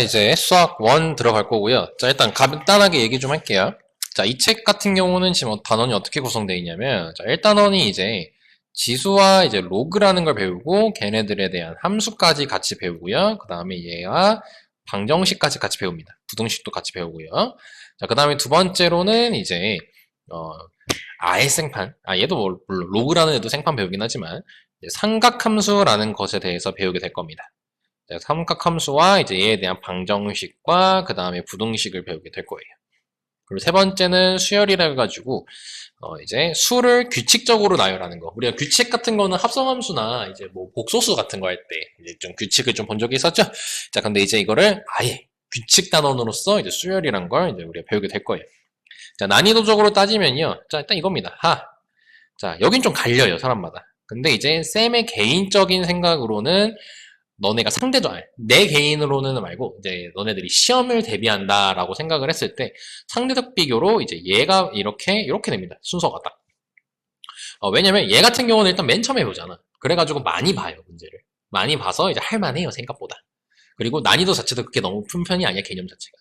이제 수학 1 들어갈 거고요. 자, 일단 간단하게 얘기 좀 할게요. 자, 이 책 같은 경우는 지금 단원이 어떻게 구성되어 있냐면, 자, 1단원이 이제 지수와 이제 로그라는 걸 배우고, 걔네들에 대한 함수까지 같이 배우고요. 그 다음에 얘와 방정식까지 같이 배웁니다. 부등식도 같이 배우고요. 자, 그 다음에 두 번째로는 이제, 아예 생판, 얘도 물론 로그라는 애도 생판 배우긴 하지만, 삼각함수라는 것에 대해서 배우게 될 겁니다. 삼각함수와 이제 얘에 대한 방정식과 그 다음에 부등식을 배우게 될 거예요. 그리고 세 번째는 수열이라 해가지고 이제 수를 규칙적으로 나열하는 거. 우리가 규칙 같은 거는 합성함수나 이제 뭐 복소수 같은 거 할 때 이제 좀 규칙을 좀 본 적이 있었죠. 자, 근데 이제 이거를 아예 규칙 단원으로서 이제 수열이란 걸 이제 우리가 배우게 될 거예요. 자, 난이도적으로 따지면요. 자, 일단 이겁니다. 자, 여긴 좀 갈려요, 사람마다. 근데 이제 쌤의 개인적인 생각으로는 너네가 상대적, 내 개인으로는 말고, 이제 너네들이 시험을 대비한다라고 생각을 했을 때, 상대적 비교로 이제 얘가 이렇게 됩니다. 순서가 딱. 왜냐면 얘 같은 경우는 일단 맨 처음에 보잖아. 그래가지고 많이 봐요, 문제를. 많이 봐서 이제 할만해요, 생각보다. 그리고 난이도 자체도 그렇게 너무 큰 편이 아니야, 개념 자체가.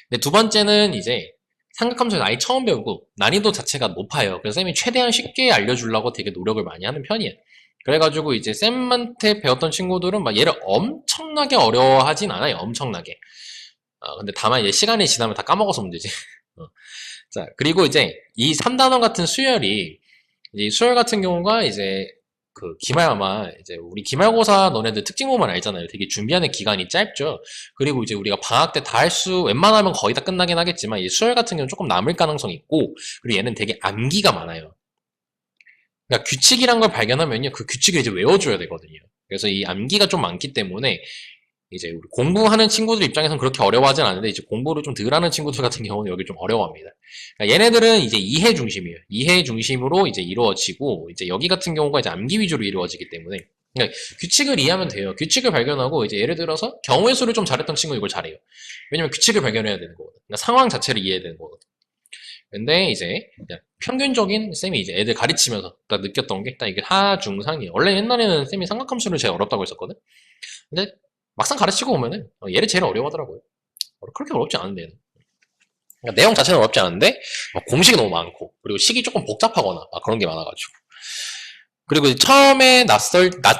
근데 두 번째는 이제, 삼각함수는 아예 처음 배우고, 난이도 자체가 높아요. 그래서 쌤이 최대한 쉽게 알려주려고 되게 노력을 많이 하는 편이에요. 그래가지고 이제 쌤한테 배웠던 친구들은 막 얘를 엄청나게 어려워하진 않아요. 엄청나게. 근데 다만 이제 시간이 지나면 다 까먹어서 문제지. 자, 그리고 이제 이 3단원 같은 수열이, 이제 수열 같은 경우가 이제 그 아마 이제 우리 기말고사 너네들 특징고만 알잖아요. 되게 준비하는 기간이 짧죠. 그리고 이제 우리가 방학 때 다 웬만하면 거의 다 끝나긴 하겠지만 이 수열 같은 경우는 조금 남을 가능성이 있고, 그리고 얘는 되게 암기가 많아요. 그러니까 규칙이란 걸 발견하면요, 그 규칙을 이제 외워줘야 되거든요. 그래서 이 암기가 좀 많기 때문에 이제 우리 공부하는 친구들 입장에서는 그렇게 어려워하진 않은데, 이제 공부를 좀 덜 하는 친구들 같은 경우는 여기 좀 어려워합니다. 그러니까 얘네들은 이제 이해 중심이에요. 이해 중심으로 이제 이루어지고, 이제 여기 같은 경우가 이제 암기 위주로 이루어지기 때문에, 그러니까 규칙을 이해하면 돼요. 규칙을 발견하고, 이제 예를 들어서 경우의 수를 좀 잘했던 친구는 이걸 잘해요. 왜냐면 규칙을 발견해야 되는 거거든. 그러니까 상황 자체를 이해해야 되는 거거든. 근데 이제 평균적인 쌤이 이제 애들 가르치면서 딱 느꼈던 게 딱 이게 하중상이에요. 원래 옛날에는 쌤이 삼각함수를 제일 어렵다고 했었거든. 근데 막상 가르치고 보면은 얘를 제일 어려워하더라고요. 그렇게 어렵지 않은데 얘는. 그러니까 내용 자체는 어렵지 않은데 공식이 너무 많고, 그리고 식이 조금 복잡하거나 그런 게 많아가지고. 그리고 처음에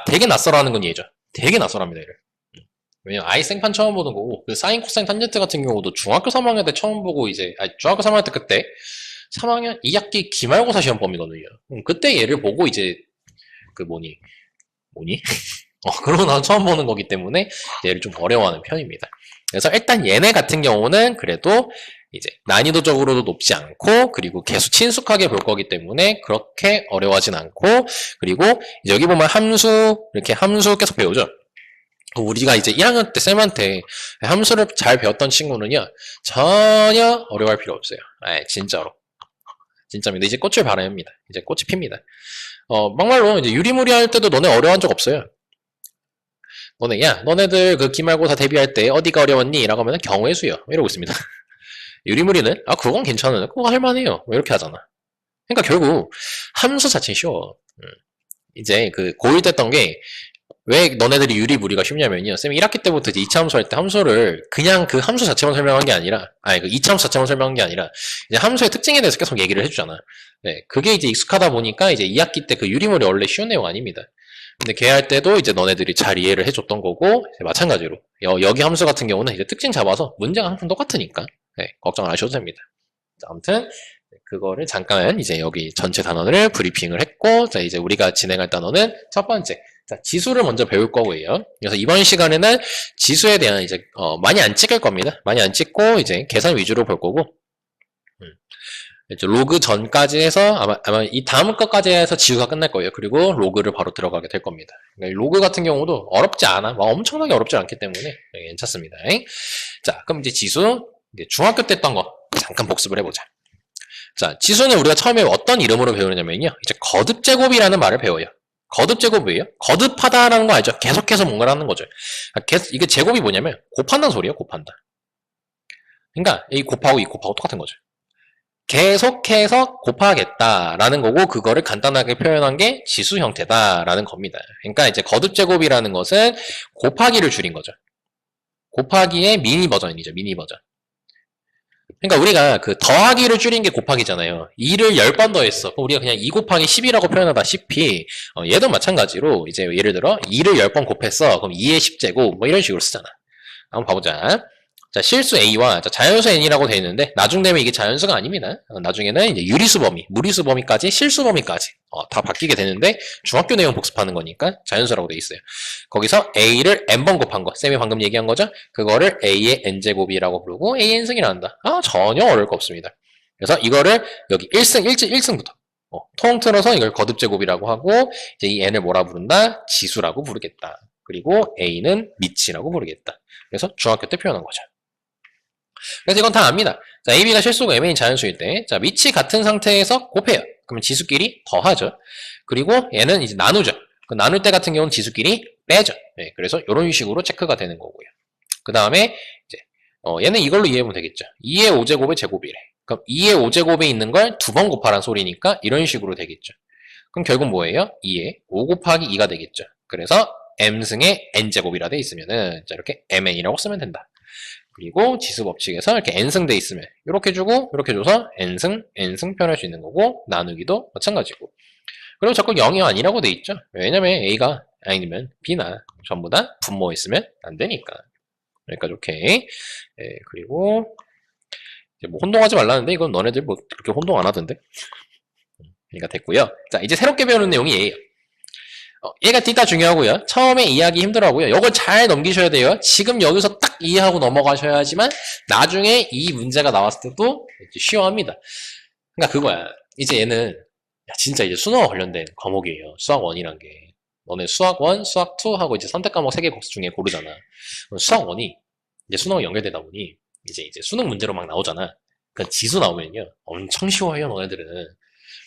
되게 낯설어하는 건 얘죠. 되게 낯설합니다, 얘를. 왜냐면 아예 생판 처음 보는 거고, 그 사인 코사인 탄젠트 같은 경우도 중학교 3학년 때 처음 보고, 이제 중학교 3학년 때 그때 3학년 2학기 기말고사 시험범위거든요. 그때 얘를 보고 이제 그 뭐니 그러고 나서 처음 보는 거기 때문에 얘를 좀 어려워하는 편입니다. 그래서 일단 얘네 같은 경우는 그래도 이제 난이도적으로도 높지 않고, 그리고 계속 친숙하게 볼 거기 때문에 그렇게 어려워하진 않고, 그리고 여기 보면 이렇게 함수 계속 배우죠. 우리가 이제 1학년 때 쌤한테 함수를 잘 배웠던 친구는요, 전혀 어려워할 필요 없어요. 진짜로. 진짜입니다. 이제 꽃을 발합니다. 이제 꽃이 핍니다. 막말로 이제 유리무리 할 때도 너네 어려워한 적 없어요. 너네들 그 기말고사 대비할 때 어디가 어려웠니? 라고 하면 경우의 수요. 이러고 있습니다. 유리무리는, 그건 괜찮아요. 그거 할만해요. 이렇게 하잖아. 그러니까 결국 함수 자체는 쉬워. 이제 그 고1 때 했던 게, 왜 너네들이 유리무리가 쉽냐면요, 쌤이 1학기 때부터 이제 2차 함수 할 때 함수를 그냥 그 함수 자체만 설명한 게 아니라, 그 2차 함수 자체만 설명한 게 아니라, 이제 함수의 특징에 대해서 계속 얘기를 해주잖아. 네, 그게 이제 익숙하다 보니까 이제 2학기 때 그 유리무리 원래 쉬운 내용 아닙니다. 근데 걔 할 때도 이제 너네들이 잘 이해를 해줬던 거고, 마찬가지로 여기 함수 같은 경우는 이제 특징 잡아서 문제가 항상 똑같으니까, 네, 걱정 안 하셔도 됩니다. 자, 아무튼 그거를 잠깐 이제 여기 전체 단원을 브리핑을 했고, 자, 이제 우리가 진행할 단원은 첫 번째, 자, 지수를 먼저 배울 거고요. 그래서 이번 시간에는 지수에 대한 이제 많이 안 찍을 겁니다. 많이 안 찍고 이제 계산 위주로 볼 거고, 이제 로그 전까지 해서 아마 이 다음 것까지 해서 지수가 끝날 거예요. 그리고 로그를 바로 들어가게 될 겁니다. 그러니까 로그 같은 경우도 어렵지 않아. 엄청나게 어렵지 않기 때문에 괜찮습니다. 자, 그럼 이제 지수, 이제 중학교 때 했던 거 잠깐 복습을 해보자. 자, 지수는 우리가 처음에 어떤 이름으로 배우느냐면요, 이제 거듭제곱이라는 말을 배워요. 거듭제곱이에요. 거듭하다라는 거 알죠? 계속해서 뭔가를 하는 거죠. 이게 제곱이 뭐냐면 곱한다는 소리예요. 곱한다. 그러니까 이 곱하고 이 곱하고 똑같은 거죠. 계속해서 곱하겠다라는 거고, 그거를 간단하게 표현한 게 지수 형태다라는 겁니다. 그러니까 이제 거듭제곱이라는 것은 곱하기를 줄인 거죠. 곱하기의 미니 버전이죠. 미니 버전. 그러니까 우리가 그 더하기를 줄인 게 곱하기잖아요. 2를 10번 더했어. 그럼 우리가 그냥 2 곱하기 10이라고 표현하다시피 얘도 마찬가지로 이제 예를 들어 2를 10번 곱했어. 그럼 2의 10제곱 뭐 이런 식으로 쓰잖아. 한번 봐보자. 자, 실수 A와 자연수 N이라고 되어 있는데 나중되면 이게 자연수가 아닙니다. 나중에는 이제 유리수 범위, 무리수 범위까지 실수 범위까지 다 바뀌게 되는데 중학교 내용 복습하는 거니까 자연수라고 되어 있어요. 거기서 A를 N번 곱한 거, 쌤이 방금 얘기한 거죠? 그거를 A의 N제곱이라고 부르고 A N승이 나온다. 전혀 어려울 거 없습니다. 그래서 이거를 여기 1승, 1승부터 통틀어서 이걸 거듭제곱이라고 하고 이제 이 N을 뭐라 부른다? 지수라고 부르겠다. 그리고 A는 미치라고 부르겠다. 그래서 중학교 때 표현한 거죠. 그래서 이건 다 압니다. 자, AB가 실수고 MA는 자연수일 때, 자, 밑이 같은 상태에서 곱해요. 그러면 지수끼리 더하죠. 그리고 얘는 이제 나누죠. 그 나눌 때 같은 경우는 지수끼리 빼죠. 네, 그래서 이런 식으로 체크가 되는 거고요. 그 다음에 이제 얘는 이걸로 이해하면 되겠죠. 2의 5제곱의 제곱이래. 그럼 2의 5제곱에 있는 걸 두 번 곱하란 소리니까 이런 식으로 되겠죠. 그럼 결국 뭐예요? 2의 5 곱하기 2가 되겠죠. 그래서 m승의 n제곱이라 돼 있으면은 자, 이렇게 mn이라고 쓰면 된다. 그리고 지수 법칙에서 이렇게 n승 돼 있으면 이렇게 주고 이렇게 줘서 n승 표현할 수 있는 거고 나누기도 마찬가지고. 그리고 자꾸 0이 아니라고 돼 있죠. 왜냐면 a가 아니면 b나 전부 다 분모했으면 안 되니까. 여기까지 오케이. 네, 그리고 이제 뭐 혼동하지 말라는데 이건 너네들 뭐 그렇게 혼동 안 하던데. 그러니까 됐고요. 자, 이제 새롭게 배우는 내용이 얘예요. 얘가 뒤따 중요하고요. 처음에 이해하기 힘들어하고요. 이걸 잘 넘기셔야 돼요. 지금 여기서 딱 이해하고 넘어가셔야지만 나중에 이 문제가 나왔을 때도 쉬워합니다. 그러니까 그거야. 이제 얘는 진짜 이제 수능과 관련된 과목이에요. 수학 1이란 게. 너네 수학 1, 수학 2 하고 이제 선택 과목 3개 중에 고르잖아. 수학 1이 이제 수능과 연결되다 보니 이제 수능 문제로 막 나오잖아. 그 지수 나오면요. 엄청 쉬워해요, 너네들은.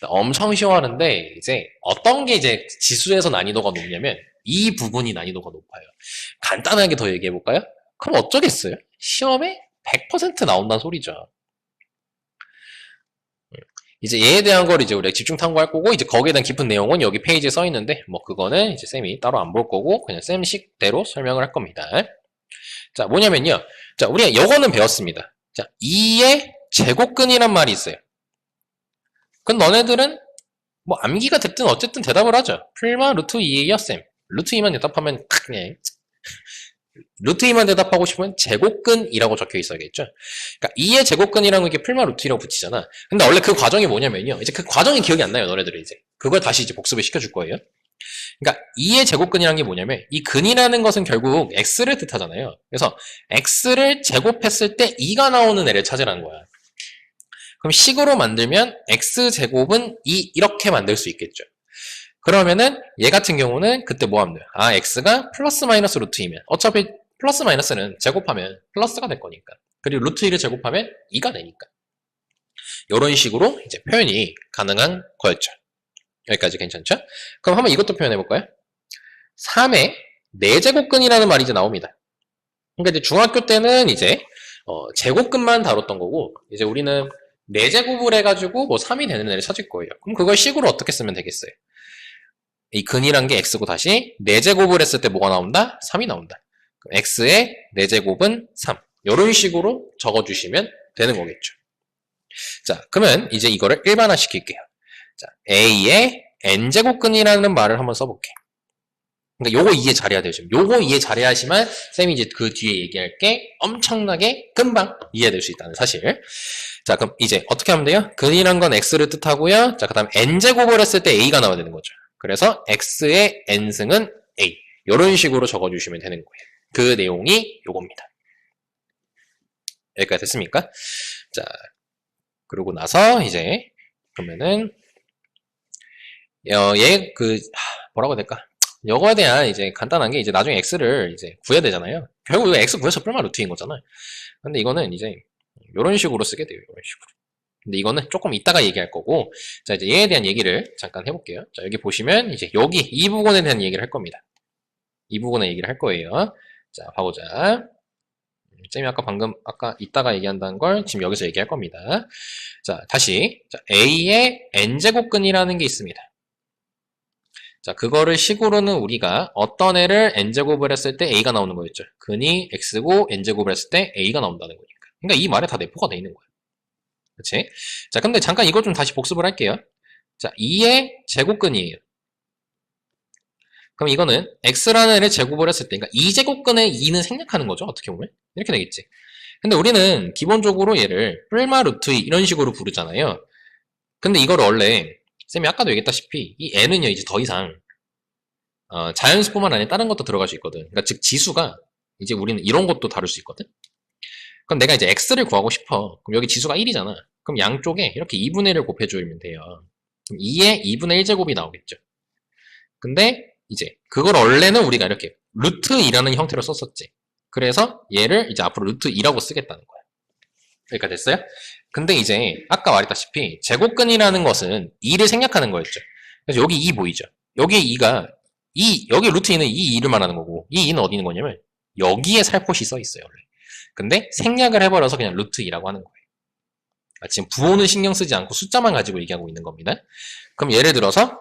엄청 쉬워하는데 이제 어떤 게 이제 지수에서 난이도가 높냐면 이 부분이 난이도가 높아요. 간단하게 더 얘기해 볼까요? 그럼 어쩌겠어요? 시험에 100% 나온다는 소리죠. 이제 얘에 대한 걸 이제 우리가 집중 탐구할 거고 이제 거기에 대한 깊은 내용은 여기 페이지에 써 있는데 뭐 그거는 이제 쌤이 따로 안 볼 거고 그냥 쌤 식대로 설명을 할 겁니다. 자, 뭐냐면요. 자, 우리가 요거는 배웠습니다. 자, 2의 제곱근이란 말이 있어요. 그럼 너네들은 뭐 암기가 됐든 어쨌든 대답을 하죠. 풀마 루트 2예요, 쌤. 루트 2만 대답하면 그냥 루트 2만 대답하고 싶으면 제곱근이라고 적혀 있어야겠죠. 그러니까 2의 제곱근이라는 게 풀마 루트 2라고 붙이잖아. 근데 원래 그 과정이 뭐냐면요. 이제 그 과정이 기억이 안 나요, 너네들은 이제. 그걸 다시 이제 복습을 시켜줄 거예요. 그러니까 2의 제곱근이라는 게 뭐냐면 이 근이라는 것은 결국 x를 뜻하잖아요. 그래서 x를 제곱했을 때 2가 나오는 애를 찾으라는 거야. 그럼 식으로 만들면 x제곱은 2 이렇게 만들 수 있겠죠. 그러면은 얘 같은 경우는 그때 뭐 하면 돼요? x가 플러스 마이너스 루트 2면 어차피 플러스 마이너스는 제곱하면 플러스가 될 거니까. 그리고 루트 2를 제곱하면 2가 되니까. 이런 식으로 이제 표현이 가능한 거였죠. 여기까지 괜찮죠? 그럼 한번 이것도 표현해 볼까요? 3의 4제곱근이라는 말이 이제 나옵니다. 그러니까 이제 중학교 때는 이제 제곱근만 다뤘던 거고 이제 우리는 4제곱을 해가지고 뭐 3이 되는 애를 찾을 거예요. 그럼 그걸 식으로 어떻게 쓰면 되겠어요? 이 근이란 게 x고 다시 4제곱을 했을 때 뭐가 나온다? 3이 나온다. 그럼 x의 4제곱은 3. 이런 식으로 적어주시면 되는 거겠죠. 자, 그러면 이제 이거를 일반화 시킬게요. 자, a의 n제곱근이라는 말을 한번 써볼게. 그러니까 요거 이해 잘해야 돼요, 지금. 요거 이해 잘해야지만 쌤이 이제 그 뒤에 얘기할 게 엄청나게 금방 이해될 수 있다는 사실. 자, 그럼 이제 어떻게 하면 돼요? 근이란 건 x를 뜻하고요. 자, 그 다음 n제곱을 했을 때 a가 나와야 되는 거죠. 그래서 x의 n승은 a. 이런 식으로 적어주시면 되는 거예요. 그 내용이 요겁니다. 여기까지 됐습니까? 자, 그러고 나서 이제 그러면은 뭐라고 해야 될까? 이거에 대한 이제 간단한 게 이제 나중에 x를 이제 구해야 되잖아요. 결국 이거 x 구해서 풀마 루트인 거잖아요. 근데 이거는 이제 이런 식으로 쓰게 돼요. 이런 식으로. 근데 이거는 조금 이따가 얘기할 거고, 자, 이제 얘에 대한 얘기를 잠깐 해볼게요. 자, 여기 보시면 이제 여기 이 부분에 대한 얘기를 할 겁니다. 이 부분에 얘기를 할 거예요. 자, 봐보자. 쌤이 아까 이따가 얘기한다는 걸 지금 여기서 얘기할 겁니다. 자, 다시. 자, A의 N제곱근이라는 게 있습니다. 자, 그거를 식으로는 우리가 어떤 애를 n제곱을 했을 때 a가 나오는 거였죠. 근이 x고 n제곱을 했을 때 a가 나온다는 거니까. 그러니까 이 말에 다 내포가 돼 있는 거야. 그치? 자, 근데 잠깐 이거 좀 다시 복습을 할게요. 자, 2의 제곱근이에요. 그럼 이거는 x라는 애를 제곱을 했을 때, 그러니까 2제곱근의 2는 생략하는 거죠. 어떻게 보면. 이렇게 되겠지. 근데 우리는 기본적으로 얘를 뿔마 루트 2 이런 식으로 부르잖아요. 근데 이걸 원래 쌤이 아까도 얘기했다시피 이 n은요 이제 더 이상 자연수뿐만 아니라 다른 것도 들어갈 수 있거든. 그러니까 즉 지수가 이제 우리는 이런 것도 다룰 수 있거든. 그럼 내가 이제 x를 구하고 싶어. 그럼 여기 지수가 1이잖아. 그럼 양쪽에 이렇게 2분의 1을 곱해주면 돼요. 그럼 2의 2분의 1제곱이 나오겠죠. 근데 이제 그걸 원래는 우리가 이렇게 루트 2라는 형태로 썼었지. 그래서 얘를 이제 앞으로 루트 2라고 쓰겠다는 거야. 여기까지 됐어요? 근데 이제 아까 말했다시피 제곱근이라는 것은 2를 생략하는 거였죠. 그래서 여기 2 보이죠? 여기 2가 여기 루트 2는 이 2를 말하는 거고 이 2는 어디 있는 거냐면 여기에 살포시 써 있어요. 원래. 근데 생략을 해버려서 그냥 루트 2라고 하는 거예요. 지금 부호는 신경 쓰지 않고 숫자만 가지고 얘기하고 있는 겁니다. 그럼 예를 들어서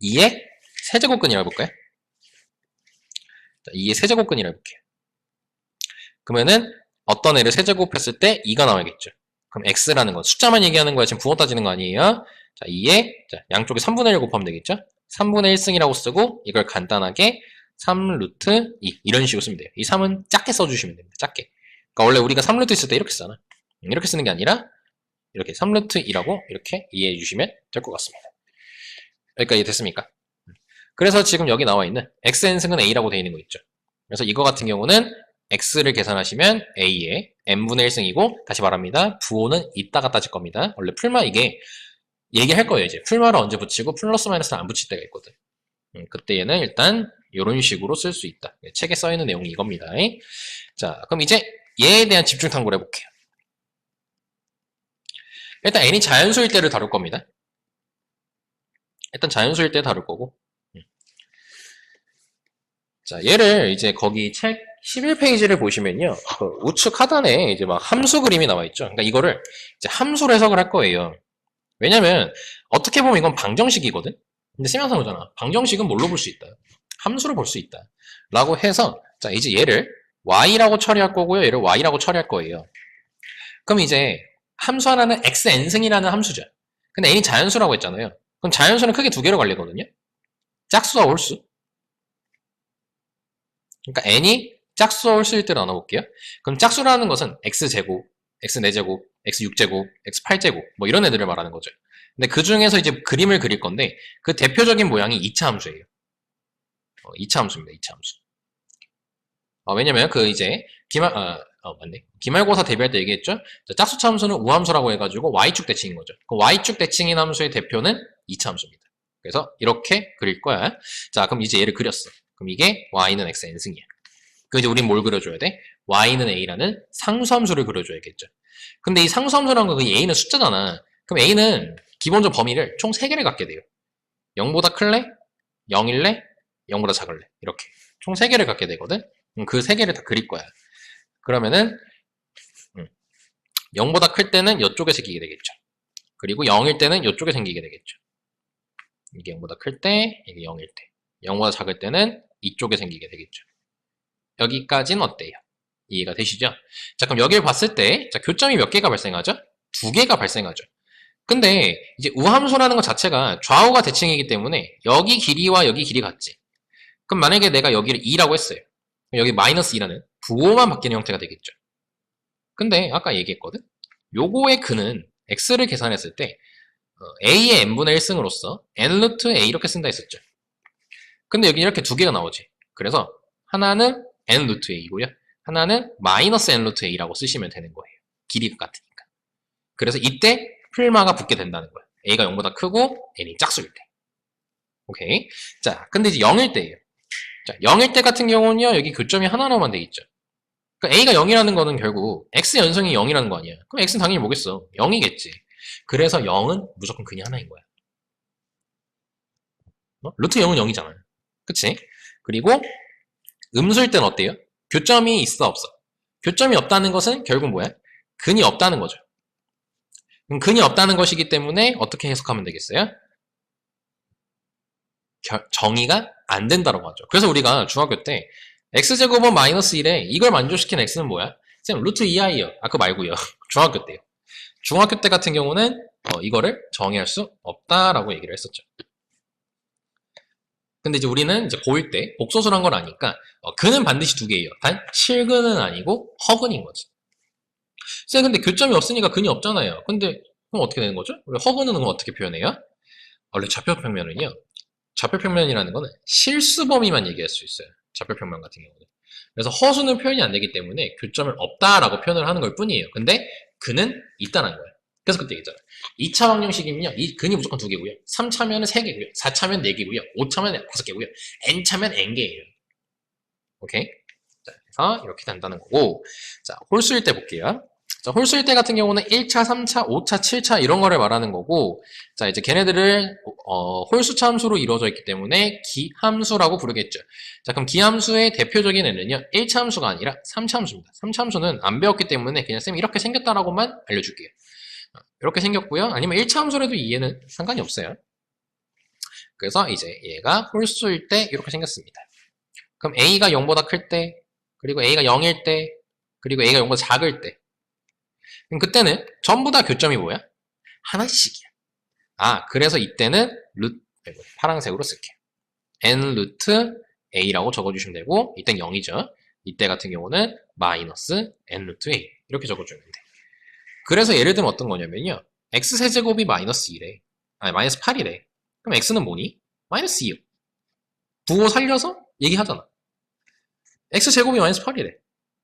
2의 세제곱근이라고 해볼까요? 2의 세제곱근이라고 해볼게요. 그러면은 어떤 애를 세제곱했을 때 2가 나와야겠죠. 그럼 x라는 건 숫자만 얘기하는 거야. 지금 부호 따지는 거 아니에요? 자, 2에 양쪽에 3분의 1 곱하면 되겠죠? 3분의 1승이라고 쓰고 이걸 간단하게 3 루트 2 이런 식으로 쓰면 돼요. 이 3은 작게 써주시면 됩니다. 작게. 그러니까 원래 우리가 3 루트 있을 때 이렇게 쓰잖아. 이렇게 쓰는 게 아니라 이렇게 3 루트 2라고 이렇게 이해해 주시면 될 것 같습니다. 여기까지 됐습니까? 그래서 지금 여기 나와 있는 xn승은 a라고 되어 있는 거 있죠. 그래서 이거 같은 경우는 x를 계산하시면 a의 n분의 1승이고 다시 말합니다. 부호는 이따가 따질 겁니다. 원래 풀마 이게 얘기할 거예요. 이제 풀마를 언제 붙이고 플러스 마이너스를 안 붙일 때가 있거든. 그때 얘는 일단 이런 식으로 쓸 수 있다. 책에 써있는 내용이 이겁니다. 자, 그럼 이제 얘에 대한 집중 탐구를 해볼게요. 일단 n이 자연수일 때를 다룰 겁니다. 일단 자연수일 때 다룰 거고. 자, 얘를 이제 거기 책 11페이지를 보시면요. 그 우측 하단에 이제 막 함수 그림이 나와 있죠. 그러니까 이거를 이제 함수로 해석을 할 거예요. 왜냐면 어떻게 보면 이건 방정식이거든. 근데 쌤 항상 오잖아. 방정식은 뭘로 볼 수 있다? 함수로 볼 수 있다. 라고 해서 자, 이제 얘를 y라고 처리할 거고요. 얘를 y라고 처리할 거예요. 그럼 이제 함수 하나는 xn승이라는 함수죠. 근데 n이 자연수라고 했잖아요. 그럼 자연수는 크게 두 개로 갈리거든요. 짝수와 홀수. 그러니까 n이 짝수와 홀수일 때 나눠볼게요. 그럼 짝수라는 것은 x제곱, x4제곱, x6제곱, x8제곱 뭐 이런 애들을 말하는 거죠. 근데 그 중에서 이제 그림을 그릴 건데 그 대표적인 모양이 2차 함수예요. 2차 함수입니다. 2차 함수. 왜냐면 그 이제 맞네. 기말고사 대비할 때 얘기했죠. 짝수차 함수는 우함수라고 해가지고 y축 대칭인 거죠. 그 y축 대칭인 함수의 대표는 2차 함수입니다. 그래서 이렇게 그릴 거야. 자, 그럼 이제 얘를 그렸어. 그럼 이게 y는 x n승이야. 그 이제 우린 뭘 그려줘야 돼? y는 a라는 상수함수를 그려줘야겠죠. 근데 이 상수함수라는 거 그 a는 숫자잖아. 그럼 a는 기본적 범위를 총 3개를 갖게 돼요. 0보다 클래? 0일래? 0보다 작을래? 이렇게 총 3개를 갖게 되거든. 그 3개를 다 그릴 거야. 그러면은 0보다 클 때는 이쪽에 생기게 되겠죠. 그리고 0일 때는 이쪽에 생기게 되겠죠. 이게 0보다 클 때, 이게 0일 때. 0보다 작을 때는 이쪽에 생기게 되겠죠. 여기까지는 어때요? 이해가 되시죠? 자, 그럼 여기를 봤을 때, 자, 교점이 몇 개가 발생하죠? 2개가 발생하죠. 근데 이제 우함수라는 것 자체가 좌우가 대칭이기 때문에 여기 길이와 여기 길이 같지. 그럼 만약에 내가 여기를 2라고 했어요. 여기 마이너스 2라는 부호만 바뀌는 형태가 되겠죠. 근데 아까 얘기했거든? 요거의 근은 x를 계산했을 때 a의 n분의 1승으로서 n 루트 a 이렇게 쓴다 했었죠. 근데 여기 이렇게 2개가 나오지. 그래서 하나는 n 루트 a고요. 하나는 마이너스 n 루트 a라고 쓰시면 되는 거예요. 길이가 같으니까. 그래서 이때 풀마가 붙게 된다는 거예요. a가 0보다 크고 n이 짝수일 때. 오케이. 자, 근데 이제 0일 때예요. 자, 0일 때 같은 경우는요. 여기 교점이 하나로만 돼 있죠. 그러니까 a가 0이라는 거는 결국 x 연승이 0이라는 거 아니야. 그럼 x는 당연히 뭐겠어? 0이겠지. 그래서 0은 무조건 근이 하나인 거야. 루트 0은 0이잖아요. 그치? 그리고 음수일 때는 어때요? 교점이 있어 없어? 교점이 없다는 것은 결국 뭐야? 근이 없다는 거죠. 그럼 근이 없다는 것이기 때문에 어떻게 해석하면 되겠어요? 정의가 안 된다고 하죠. 그래서 우리가 중학교 때 x제곱은 마이너스 1에 이걸 만족시키는 x는 뭐야? 쌤 루트 2i요. 아 그거 말고요. 중학교 때요. 중학교 때 같은 경우는 이거를 정의할 수 없다라고 얘기를 했었죠. 근데 이제 우리는 이제 고1 때 복소수란 걸 아니까 근은 반드시 두 개예요. 단 실근은 아니고 허근인 거지. 쌤 근데 교점이 없으니까 근이 없잖아요. 근데 그럼 어떻게 되는 거죠? 우리 허근은 그럼 어떻게 표현해요? 원래 좌표평면은요. 좌표평면이라는 거는 실수 범위만 얘기할 수 있어요. 좌표평면 같은 경우는. 그래서 허수는 표현이 안 되기 때문에 교점을 없다라고 표현을 하는 걸 뿐이에요. 근데 근은 있다는 거예요. 그래서 그때 얘기했잖아요. 2차 방정식이면요. 이 근이 무조건 2개고요. 3차면은 3개고요. 4차면 4개고요. 5차면 5개고요. n차면 n개예요. 오케이? 자, 그래서 이렇게 된다는 거고. 자, 홀수일 때 볼게요. 자, 홀수일 때 같은 경우는 1차, 3차, 5차, 7차 이런 거를 말하는 거고, 자, 이제 걔네들을 홀수차 함수로 이루어져 있기 때문에 기함수라고 부르겠죠. 자, 그럼 기함수의 대표적인 애는요, 1차 함수가 아니라 3차 함수입니다. 3차 함수는 안 배웠기 때문에 그냥 쌤이 이렇게 생겼다라고만 알려줄게요. 이렇게 생겼고요. 아니면 1차 함수라도 이해는 상관이 없어요. 그래서 이제 얘가 홀수일 때 이렇게 생겼습니다. 그럼 a가 0보다 클 때, 그리고 a가 0일 때, 그리고 a가 0보다 작을 때. 그럼 그때는 전부 다 교점이 뭐야? 하나씩이야. 아, 그래서 이때는 파란색으로 쓸게요. n 루트 a라고 적어주시면 되고, 이땐 0이죠. 이때 같은 경우는 마이너스 n 루트 a 이렇게 적어주면 돼. 그래서 예를 들면 어떤 거냐면요. x세제곱이 마이너스 2래. 아니, 마이너스 8이래. 그럼 x는 뭐니? 마이너스 2요. 부호 살려서 얘기하잖아. x제곱이 마이너스 8이래.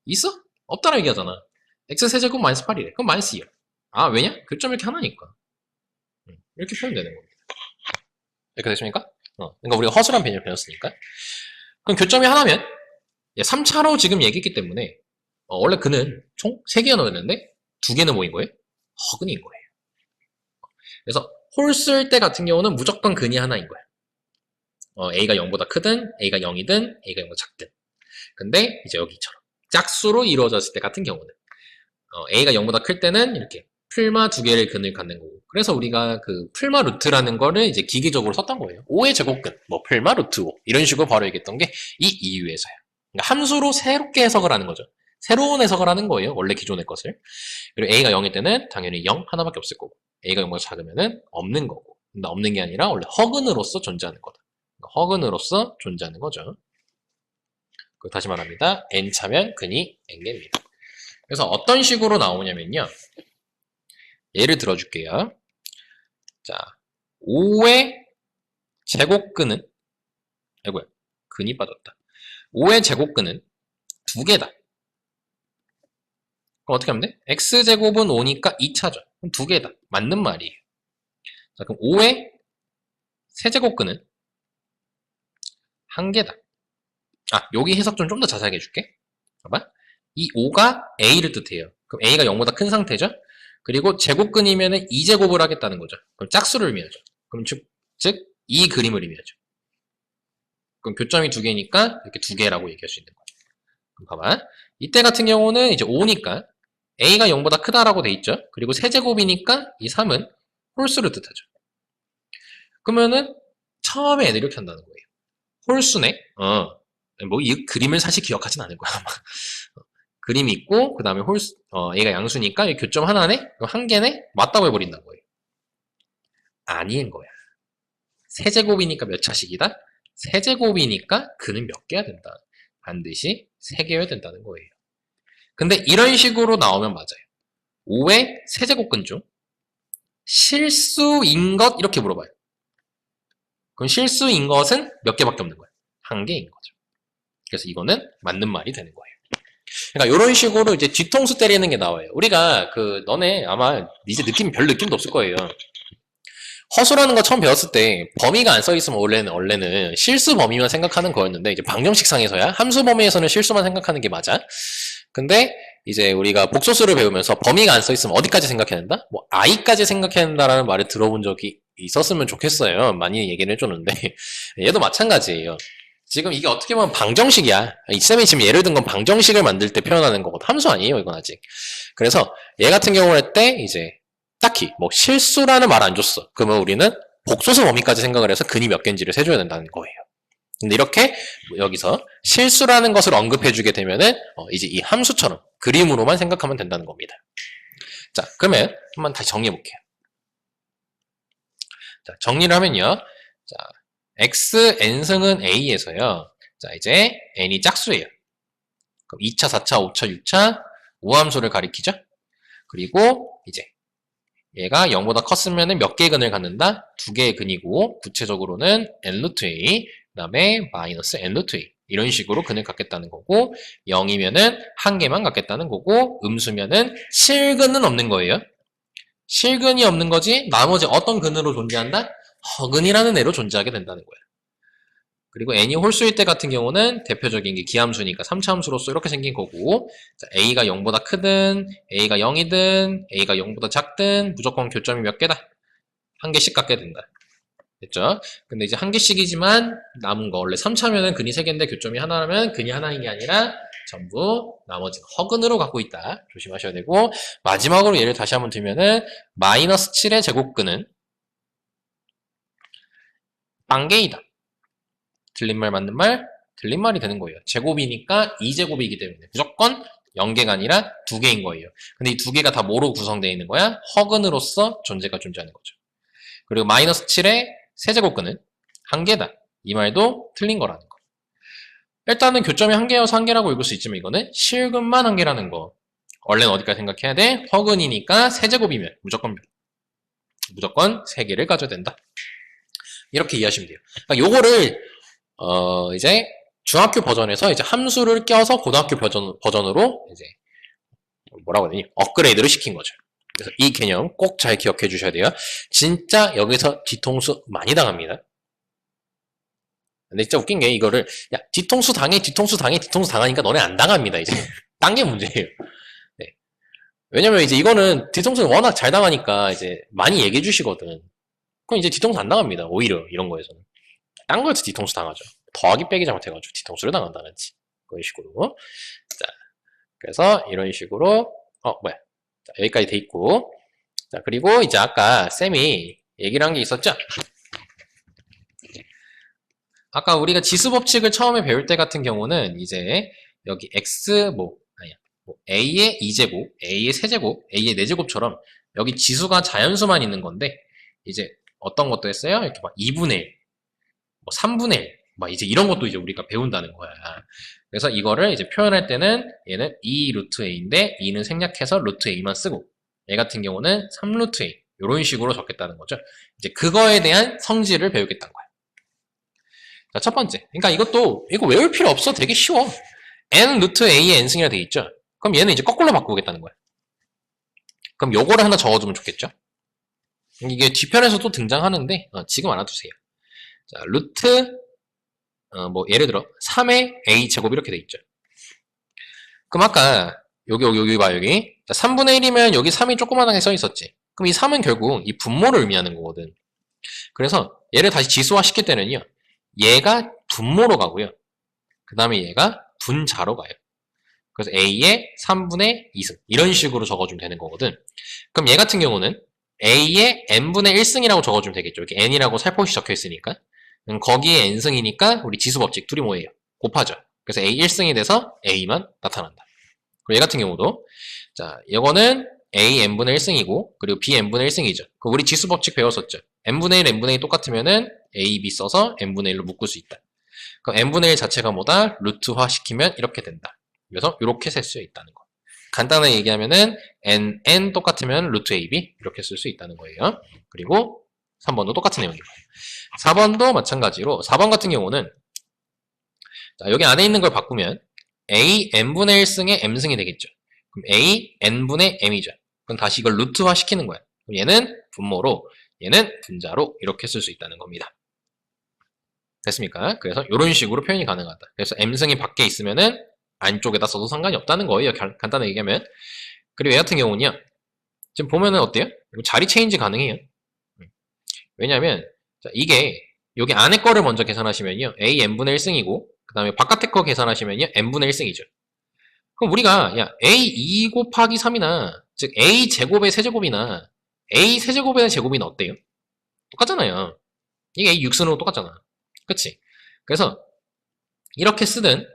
있어? 없다라고 얘기하잖아. x세제곱 마이너스 8이래. 그럼 마이너스 2야. 아, 왜냐? 교점 이렇게 하나니까. 이렇게 표현되는 겁니다. 이렇게 되십니까? 그러니까 우리가 허술한 개념을 배웠으니까. 그럼 교점이 하나면 3차로 지금 얘기했기 때문에 원래 근은 총 3개가 넣었는데 2개는 뭐인 거예요? 허근인 거예요. 그래서 홀수일 때 같은 경우는 무조건 근이 하나인 거예요. a가 0보다 크든 a가 0이든 a가 0보다 작든. 근데 이제 여기처럼 짝수로 이루어졌을 때 같은 경우는 a가 0보다 클 때는 이렇게 풀마 2개를 근을 갖는 거고. 그래서 우리가 그 풀마 루트라는 거를 이제 기계적으로 썼던 거예요. 5의 제곱근, 뭐 풀마 루트 5 이런 식으로 바로 얘기했던 게 이 이유에서요. 그러니까 함수로 새롭게 해석을 하는 거죠. 새로운 해석을 하는 거예요. 원래 기존의 것을. 그리고 a가 0일 때는 당연히 0 하나밖에 없을 거고, a가 0보다 작으면은 없는 거고. 근데 없는 게 아니라 원래 허근으로서 존재하는 거다. 그러니까 허근으로서 존재하는 거죠. 다시 말합니다. n 차면 근이 n개입니다. 그래서 어떤 식으로 나오냐면요. 예를 들어줄게요. 자, 5의 제곱근은, 아이고야, 근이 빠졌다. 5의 제곱근은 2개다. 그럼 어떻게 하면 돼? x제곱은 5니까 2차죠. 그럼 2개다. 맞는 말이에요. 자, 그럼 5의 세제곱근은 1개다. 아, 여기 해석 좀 더 자세하게 해줄게. 봐봐. 이 5가 a를 뜻해요. 그럼 a가 0보다 큰 상태죠? 그리고 제곱근이면은 2제곱을 하겠다는 거죠. 그럼 짝수를 의미하죠. 그럼 즉 이 그림을 의미하죠. 그럼 교점이 2개니까 이렇게 2개라고 얘기할 수 있는 거죠. 그럼 봐봐. 이때 같은 경우는 이제 5니까 a가 0보다 크다라고 돼 있죠. 그리고 세제곱이니까 이 3은 홀수를 뜻하죠. 그러면은 처음에 애들이 이렇게 한다는 거예요. 홀수네? 뭐 이 그림을 사실 기억하진 않을 거야 아마. 그림이 있고 그 다음에 홀수 얘가 양수니까 이 교점 하나네? 그럼 한 개네? 맞다고 해버린다는 거예요. 아닌 거야. 세제곱이니까 몇 차식이다? 세제곱이니까 근은 몇 개야 된다. 반드시 3개여야 된다는 거예요. 근데 이런 식으로 나오면 맞아요. 5의 세제곱근 중 실수인 것 이렇게 물어봐요. 그럼 실수인 것은 몇 개밖에 없는 거예요. 1개인 거죠. 그래서 이거는 맞는 말이 되는 거예요. 그러니까 이런 식으로 이제 뒤통수 때리는 게 나와요. 우리가 너네 아마 이제 별 느낌도 없을 거예요. 허수라는 거 처음 배웠을 때 범위가 안 써 있으면 원래는 실수 범위만 생각하는 거였는데 이제 방정식상에서야 함수 범위에서는 실수만 생각하는 게 맞아. 근데 이제 우리가 복소수를 배우면서 범위가 안 써 있으면 어디까지 생각해야 된다? 뭐 i까지 생각해야 된다라는 말을 들어본 적이 있었으면 좋겠어요. 많이 얘기를 해줬는데 얘도 마찬가지예요. 지금 이게 어떻게 보면 방정식이야. 이 쌤이 지금 예를 든 건 방정식을 만들 때 표현하는 거거든. 함수 아니에요, 이건 아직. 그래서 얘 같은 경우 할 때 이제 딱히 뭐 실수라는 말 안 줬어. 그러면 우리는 복소수 범위까지 생각을 해서 근이 몇 개인지를 세줘야 된다는 거예요. 근데 이렇게 여기서 실수라는 것을 언급해주게 되면은 이제 이 함수처럼 그림으로만 생각하면 된다는 겁니다. 자, 그러면 한번 다시 정리해볼게요. 자, 정리를 하면요. 자, x n승은 a에서요. 자, 이제 n이 짝수예요. 그럼 2차, 4차, 5차, 6차 우함수를 가리키죠. 그리고 이제 얘가 0보다 컸으면 몇 개의 근을 갖는다? 2개의 근이고 구체적으로는 n 루트 a 그 다음에 마이너스 n 루트 a 이런 식으로 근을 갖겠다는 거고 0이면은 한 개만 갖겠다는 거고 음수면은 실근은 없는 거예요. 실근이 없는 거지 나머지 어떤 근으로 존재한다? 허근이라는 애로 존재하게 된다는 거예요. 그리고 n이 홀수일 때 같은 경우는 대표적인 게 기함수니까 3차 함수로서 이렇게 생긴 거고 자, a가 0보다 크든 a가 0이든 a가 0보다 작든 무조건 교점이 몇 개다? 한 개씩 갖게 된다. 됐죠? 근데 이제 한 개씩이지만 남은 거 원래 3차면은 근이 3개인데 교점이 하나라면 근이 하나인 게 아니라 전부 나머지는 허근으로 갖고 있다. 조심하셔야 되고 마지막으로 예를 다시 한번 들면은 마이너스 7의 제곱근은 빵개이다. 틀린 말 맞는 말? 틀린 말이 되는 거예요. 제곱이니까 2제곱이기 때문에 무조건 0개가 아니라 2개인 거예요. 근데 이 2개가 다 뭐로 구성되어 있는 거야? 허근으로서 존재가 존재하는 거죠. 그리고 마이너스 7의 세제곱근은 1개다. 이 말도 틀린 거라는 거. 일단은 교점이 1개여서 1개라고 읽을 수 있지만 이거는 실근만 1개라는 거. 원래는 어디까지 생각해야 돼? 허근이니까 세제곱이면 무조건 3개를 가져야 된다. 이렇게 이해하시면 돼요. 그러니까 요거를 이제 중학교 버전에서 이제 함수를 껴서 고등학교 버전으로 이제 뭐라고 해야 되니? 업그레이드를 시킨 거죠. 그래서 이 개념 꼭 잘 기억해 주셔야 돼요. 진짜 여기서 뒤통수 많이 당합니다. 근데 진짜 웃긴 게 이거를 야 뒤통수 당하니까 너네 안 당합니다. 이제 딴 게 문제예요. 네. 왜냐면 이제 이거는 뒤통수는 워낙 잘 당하니까 이제 많이 얘기해 주시거든. 그럼 이제 뒤통수 안 당합니다. 오히려 이런 거에서는. 딴 거에서 뒤통수 당하죠. 더하기 빼기 잘못해가지고 뒤통수를 당한다든지 그런 식으로. 자, 그래서 이런 식으로 자, 여기까지 돼 있고 자 그리고 이제 아까 쌤이 얘기를 한 게 있었죠. 아까 우리가 지수 법칙을 처음에 배울 때 같은 경우는 이제 여기 x a의 2제곱, a의 세제곱, a의 4제곱처럼 여기 지수가 자연수만 있는 건데 이제 어떤 것도 했어요? 이렇게 막 2분의 1, 3분의 1, 이제 이런 것도 이제 우리가 배운다는 거야. 그래서 이거를 이제 표현할 때는 얘는 2 루트 a인데 2는 생략해서 루트 a만 쓰고 얘 같은 경우는 3 루트 a 이런 식으로 적겠다는 거죠. 이제 그거에 대한 성질을 배우겠다는 거야. 자, 첫 번째. 그러니까 이거 외울 필요 없어. 되게 쉬워. n 루트 a의 n승이라 되어 있죠. 그럼 얘는 이제 거꾸로 바꾸겠다는 거야. 그럼 요거를 하나 적어두면 좋겠죠. 이게 뒤편에서도 등장하는데 지금 알아두세요. 자, 루트 예를 들어 3의 a 제곱 이렇게 돼 있죠. 그럼 아까 여기 봐 여기. 자, 3분의 1이면 여기 3이 조그만하게 써 있었지. 그럼 이 3은 결국 이 분모를 의미하는 거거든. 그래서 얘를 다시 지수화 시킬 때는요. 얘가 분모로 가고요. 그 다음에 얘가 분자로 가요. 그래서 a의 3분의 2승 이런 식으로 적어주면 되는 거거든. 그럼 얘 같은 경우는 a의 n분의 1승이라고 적어주면 되겠죠. 이렇게 n이라고 살포시 적혀 있으니까. 거기에 n승이니까 우리 지수법칙 둘이 뭐예요? 곱하죠. 그래서 a 1승이 돼서 a만 나타난다. 그리고 얘 같은 경우도 자 이거는 a n분의 1승이고 그리고 b n분의 1승이죠. 그 우리 지수법칙 배웠었죠. n분의 1 n분의 2 똑같으면은 a, b 써서 n분의 1로 묶을 수 있다. 그럼 n분의 1 자체가 뭐다? 루트화 시키면 이렇게 된다. 그래서 이렇게 셀 수 있다는 거. 간단하게 얘기하면은 n 똑같으면 루트 ab 이렇게 쓸 수 있다는 거예요. 그리고 3번도 똑같은 내용이에요. 4번도 마찬가지로 4번 같은 경우는 자, 여기 안에 있는 걸 바꾸면 a n분의 1승의 m승이 되겠죠. 그럼 a n분의 m이죠. 그럼 다시 이걸 루트화 시키는 거야. 그럼 얘는 분모로 얘는 분자로 이렇게 쓸 수 있다는 겁니다. 됐습니까? 그래서 이런 식으로 표현이 가능하다. 그래서 m승이 밖에 있으면은 안쪽에다 써도 상관이 없다는 거예요. 간단하게 얘기하면. 그리고 얘 같은 경우는요. 지금 보면은 어때요? 자리 체인지 가능해요. 왜냐면 자, 이게 여기 안에 거를 먼저 계산하시면요. a n분의 1승이고 그 다음에 바깥에 거 계산하시면요. n분의 1승이죠. 그럼 우리가 야 a 2 곱하기 3이나 즉 a 제곱의 세제곱이나 a 세제곱의 제곱이나 어때요? 똑같잖아요. 이게 A 6승으로 똑같잖아. 그치? 그래서 이렇게 쓰든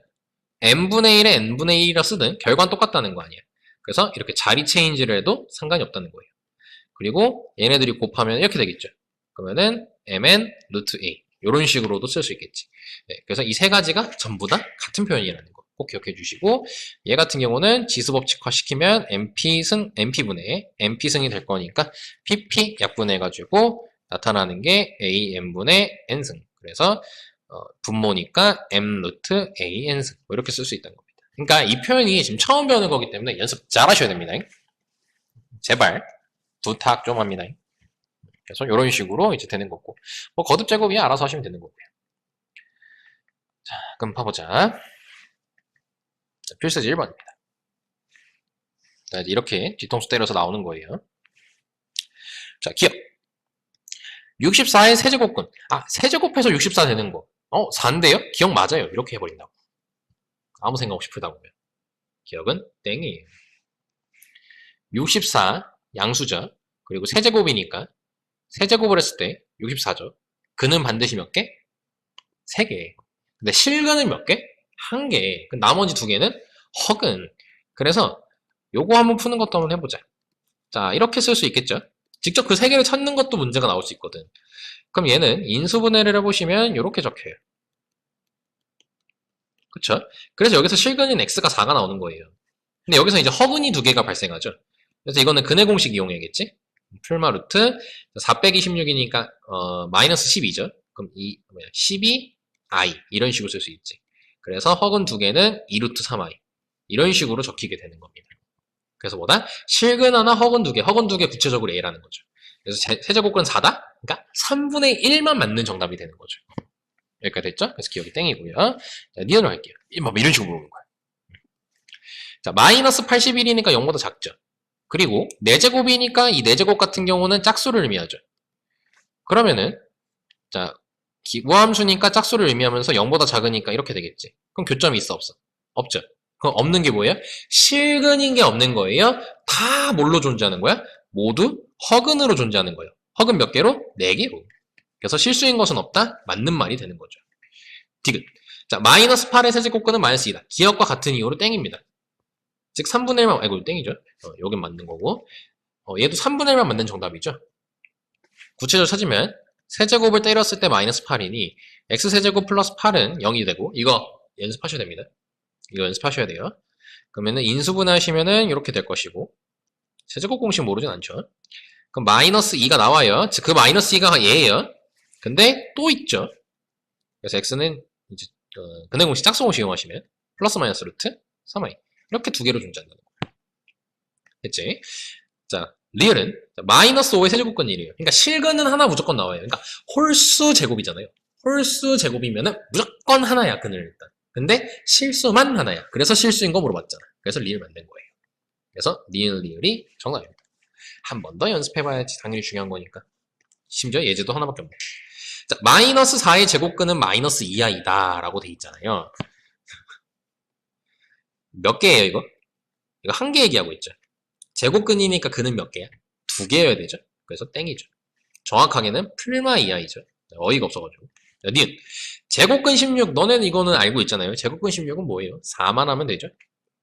n분의 1에 n분의 1이라 쓰든 결과는 똑같다는 거 아니야. 그래서 이렇게 자리 체인지를 해도 상관이 없다는 거예요. 그리고 얘네들이 곱하면 이렇게 되겠죠. 그러면은 mn 루트 a 이런 식으로도 쓸 수 있겠지. 네, 그래서 이 세 가지가 전부 다 같은 표현이라는 거 꼭 기억해 주시고, 얘 같은 경우는 지수법칙화 시키면 np승이 될 거니까 pp 약분해가지고 나타나는 게 a n분의 n승. 그래서 분모니까 m 루트 a n승 뭐 이렇게 쓸 수 있다는 겁니다. 그러니까 이 표현이 지금 처음 배우는 거기 때문에 연습 잘 하셔야 됩니다. 제발 부탁 좀 합니다. 그래서 이런 식으로 이제 되는 거고, 뭐 거듭 제곱이야 알아서 하시면 되는 거고요. 자, 그럼 봐보자. 자, 필수지 1번입니다. 자, 이렇게 뒤통수 때려서 나오는 거예요. 자, 기억. 64의 세제곱근. 세제곱해서 64 되는 거. 4인데요? 기억 맞아요. 이렇게 해버린다고. 아무 생각 없이 풀다 보면. 기억은 땡이에요. 64 양수죠. 그리고 세제곱이니까 세제곱을 했을 때 64죠. 근은 반드시 몇 개? 3개. 근데 실근은 몇 개? 1개. 나머지 2개는 허근. 그래서 요거 한번 푸는 것도 한번 해보자. 자, 이렇게 쓸 수 있겠죠. 직접 그 3개를 찾는 것도 문제가 나올 수 있거든. 그럼 얘는 인수분해를 해보시면 이렇게 적혀요. 그쵸? 그래서 여기서 실근인 x가 4가 나오는 거예요. 근데 여기서 이제 허근이 2개가 발생하죠. 그래서 이거는 근의 공식 이용해야겠지? 풀마 루트 4 빼기 16이니까 마이너스 12죠. 그럼 12i 이런 식으로 쓸 수 있지. 그래서 허근 2개는 2루트 3i 이런 식으로 적히게 되는 겁니다. 그래서 뭐다? 실근 하나 허근 2개, 허근 2개 구체적으로 a라는 거죠. 그래서 세제곱근 4다? 그러니까 3분의 1만 맞는 정답이 되는 거죠. 여기까지 됐죠? 그래서 기억이 땡이고요. 자, 니은으로 할게요. 뭐 이런 식으로 물어보는 거야. 자, 마이너스 81이니까 0보다 작죠. 그리고 4제곱이니까 이 4제곱 같은 경우는 짝수를 의미하죠. 그러면은 자, 무함수니까 짝수를 의미하면서 0보다 작으니까 이렇게 되겠지. 그럼 교점이 있어 없어? 없죠. 그럼 없는 게 뭐예요? 실근인 게 없는 거예요? 다 뭘로 존재하는 거야? 모두 허근으로 존재하는 거예요. 허근 몇 개로? 4개로. 그래서 실수인 것은 없다? 맞는 말이 되는 거죠. 디귿. 자, 마이너스 8의 세제곱근은 마이너스 2다. 기억과 같은 이유로 땡입니다. 즉 3분의 1만, 아이고 땡이죠. 여긴 맞는 거고, 얘도 3분의 1만 맞는 정답이죠. 구체적으로 찾으면 세제곱을 때렸을 때 마이너스 8이니 x세제곱 플러스 8은 0이 되고, 이거 연습하셔야 됩니다. 이거 연습하셔야 돼요. 그러면은 인수분해 하시면은 이렇게 될 것이고, 세제곱 공식 모르진 않죠. 그럼 마이너스 2가 나와요. 즉 그 마이너스 2가 얘예요. 근데 또 있죠. 그래서 x는 이제 근의 공식 짝수 공식 이용하시면 플러스 마이너스 루트 3i 이렇게 2개로 존재한다는 거예요. 됐지? 자, 리을은 마이너스 5의 세제곱근 1이에요. 그러니까 실근은 하나 무조건 나와요. 그러니까 홀수 제곱이잖아요. 홀수 제곱이면은 무조건 하나야, 근을 일단. 근데 실수만 하나야. 그래서 실수인 거 물어봤잖아. 그래서 리을 만든 거예요. 그래서 니은 리을이 정답입니다. 한 번 더 연습해봐야지. 당연히 중요한 거니까. 심지어 예제도 하나밖에 없네. 자, 마이너스 4의 제곱근은 마이너스 2i다 라고 돼 있잖아요. 몇 개예요 이거? 이거 한 개 얘기하고 있죠. 제곱근이니까 근은 몇 개야? 2개여야 되죠. 그래서 땡이죠. 정확하게는 풀마 2i죠. 어이가 없어가지고. 자, 니은 제곱근 16 너네는 이거는 알고 있잖아요. 제곱근 16은 뭐예요? 4만 하면 되죠.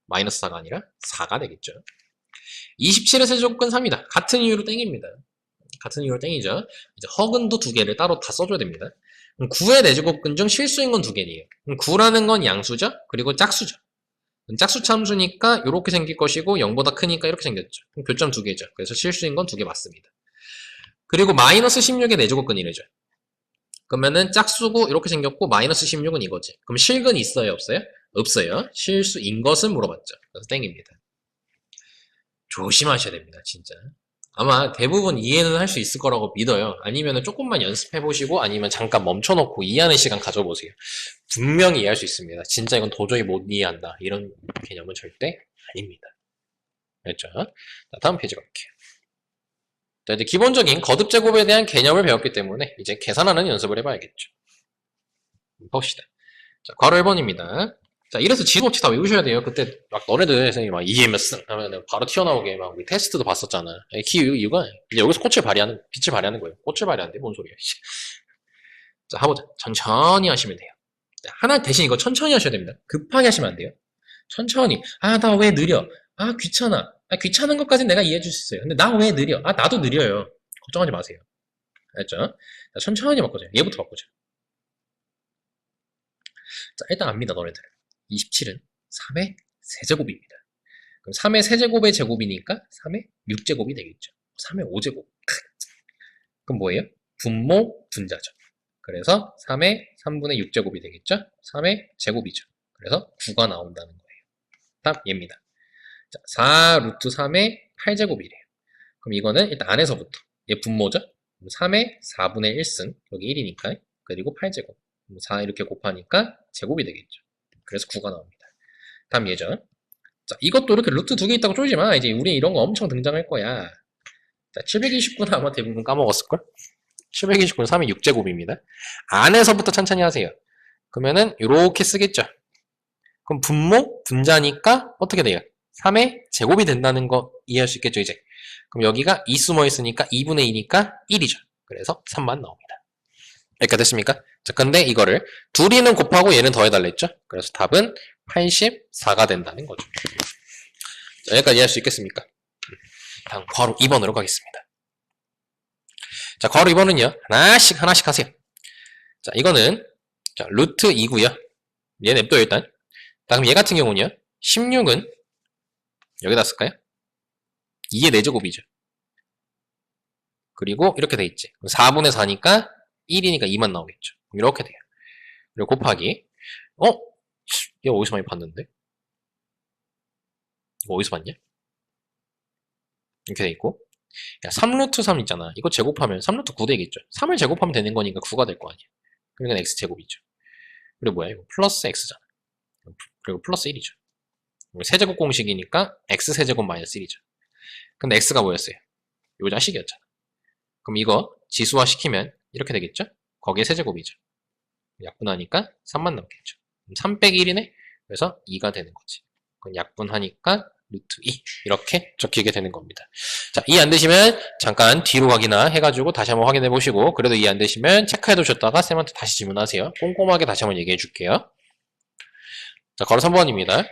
마이너스 4가 아니라 4가 되겠죠. 27의 세제곱근 3이다. 같은 이유로 땡입니다. 같은 이유로 땡이죠. 이제 허근도 2개를 따로 다 써줘야 됩니다. 9의 4제곱근 중 실수인 건 2개이에요. 9라는 건 양수죠. 그리고 짝수죠. 짝수 참수니까 이렇게 생길 것이고 0보다 크니까 이렇게 생겼죠. 그럼 교점 2개죠. 그래서 실수인 건 2개 맞습니다. 그리고 마이너스 16의 4제곱근이래죠. 그러면은 짝수고 이렇게 생겼고 마이너스 16은 이거지. 그럼 실근이 있어요 없어요? 없어요. 실수인 것은 물어봤죠. 그래서 땡입니다. 조심하셔야 됩니다. 진짜. 아마 대부분 이해는 할 수 있을 거라고 믿어요. 아니면 조금만 연습해보시고 아니면 잠깐 멈춰놓고 이해하는 시간 가져보세요. 분명히 이해할 수 있습니다. 진짜 이건 도저히 못 이해한다. 이런 개념은 절대 아닙니다. 알겠죠? 자, 다음 페이지 갈게요. 자, 이제 기본적인 거듭제곱에 대한 개념을 배웠기 때문에 이제 계산하는 연습을 해봐야겠죠. 봅시다. 자, 괄호 1번입니다. 자, 이래서 지수법칙 다 외우셔야 돼요. 그때 막 너네들 선생님 막 EMS 하면 바로 튀어나오게 막 우리 테스트도 봤었잖아. 이유가 이제 여기서 빛을 발휘하는 거예요. 꽃을 발휘하는데 뭔 소리야. 자, 해보자. 천천히 하시면 돼요. 하나 대신 이거 천천히 하셔야 됩니다. 급하게 하시면 안 돼요. 천천히. 아, 나 왜 느려? 아, 귀찮아. 아, 귀찮은 것까지는 내가 이해해 줄 수 있어요. 근데 나 왜 느려? 아, 나도 느려요. 걱정하지 마세요. 알죠? 자, 천천히 바꾸자. 얘부터 바꾸자. 자, 일단 압니다, 너네들. 27은 3의 세제곱입니다. 그럼 3의 세제곱의 제곱이니까 3의 6제곱이 되겠죠. 3의 5제곱. 그럼 뭐예요? 분모, 분자죠. 그래서 3의 3분의 6제곱이 되겠죠? 3의 제곱이죠. 그래서 9가 나온다는 거예요. 답 얘입니다. 자, 4 루트 3의 8제곱이래요. 그럼 이거는 일단 안에서부터 얘 분모죠? 3의 4분의 1승 여기 1이니까 그리고 8제곱 4 이렇게 곱하니까 제곱이 되겠죠. 그래서 9가 나옵니다. 다음 예죠. 자, 이것도 이렇게 루트 2개 있다고 쫄지 마. 이제 우리 이런 거 엄청 등장할 거야. 자, 729는 아마 대부분 까먹었을걸? 729는 3의 6제곱입니다. 안에서부터 천천히 하세요. 그러면은 이렇게 쓰겠죠. 그럼 분모, 분자니까 어떻게 돼요? 3의 제곱이 된다는 거 이해할 수 있겠죠, 이제. 그럼 여기가 2 숨어 있으니까 2분의 2니까 1이죠. 그래서 3만 나옵니다. 여기까지 됐습니까? 자, 근데 이거를 둘이는 곱하고 얘는 더해달라 했죠? 그래서 답은 84가 된다는 거죠. 자, 여기까지 이해할 수 있겠습니까? 다음 괄호 2번으로 가겠습니다. 자, 괄호 2번은요. 하나씩 하세요. 자, 이거는 자, 루트 2고요. 얘 냅둬요, 일단. 다음 얘 같은 경우는요. 16은 여기다 쓸까요? 2의 4제곱이죠. 그리고 이렇게 돼 있지. 4분의 4니까 1이니까 2만 나오겠죠. 이렇게 돼요. 그리고 곱하기 얘 어디서 많이 봤는데? 이거 어디서 봤냐? 이렇게 돼 있고 3루트 3 있잖아. 이거 제곱하면 3루트 9 되겠죠. 3을 제곱하면 되는 거니까 9가 될 거 아니야. 그러니까 x제곱이죠. 그리고 뭐야? 이거 플러스 x잖아. 그리고 플러스 1이죠. 세제곱 공식이니까 x세제곱 마이너스 1이죠. 근데 x가 뭐였어요? 요 자식이었잖아. 그럼 이거 지수화 시키면 이렇게 되겠죠? 거기에 세제곱이죠. 약분하니까 3만 남겠죠. 3 빼기 1이네? 그래서 2가 되는 거지. 그럼 약분하니까 루트 2 이렇게 적히게 되는 겁니다. 자, 이해 안 되시면 잠깐 뒤로 가기나 해가지고 다시 한번 확인해 보시고 그래도 이해 안 되시면 체크해 두셨다가 쌤한테 다시 질문하세요. 꼼꼼하게 다시 한번 얘기해 줄게요. 자, 괄호 3번입니다.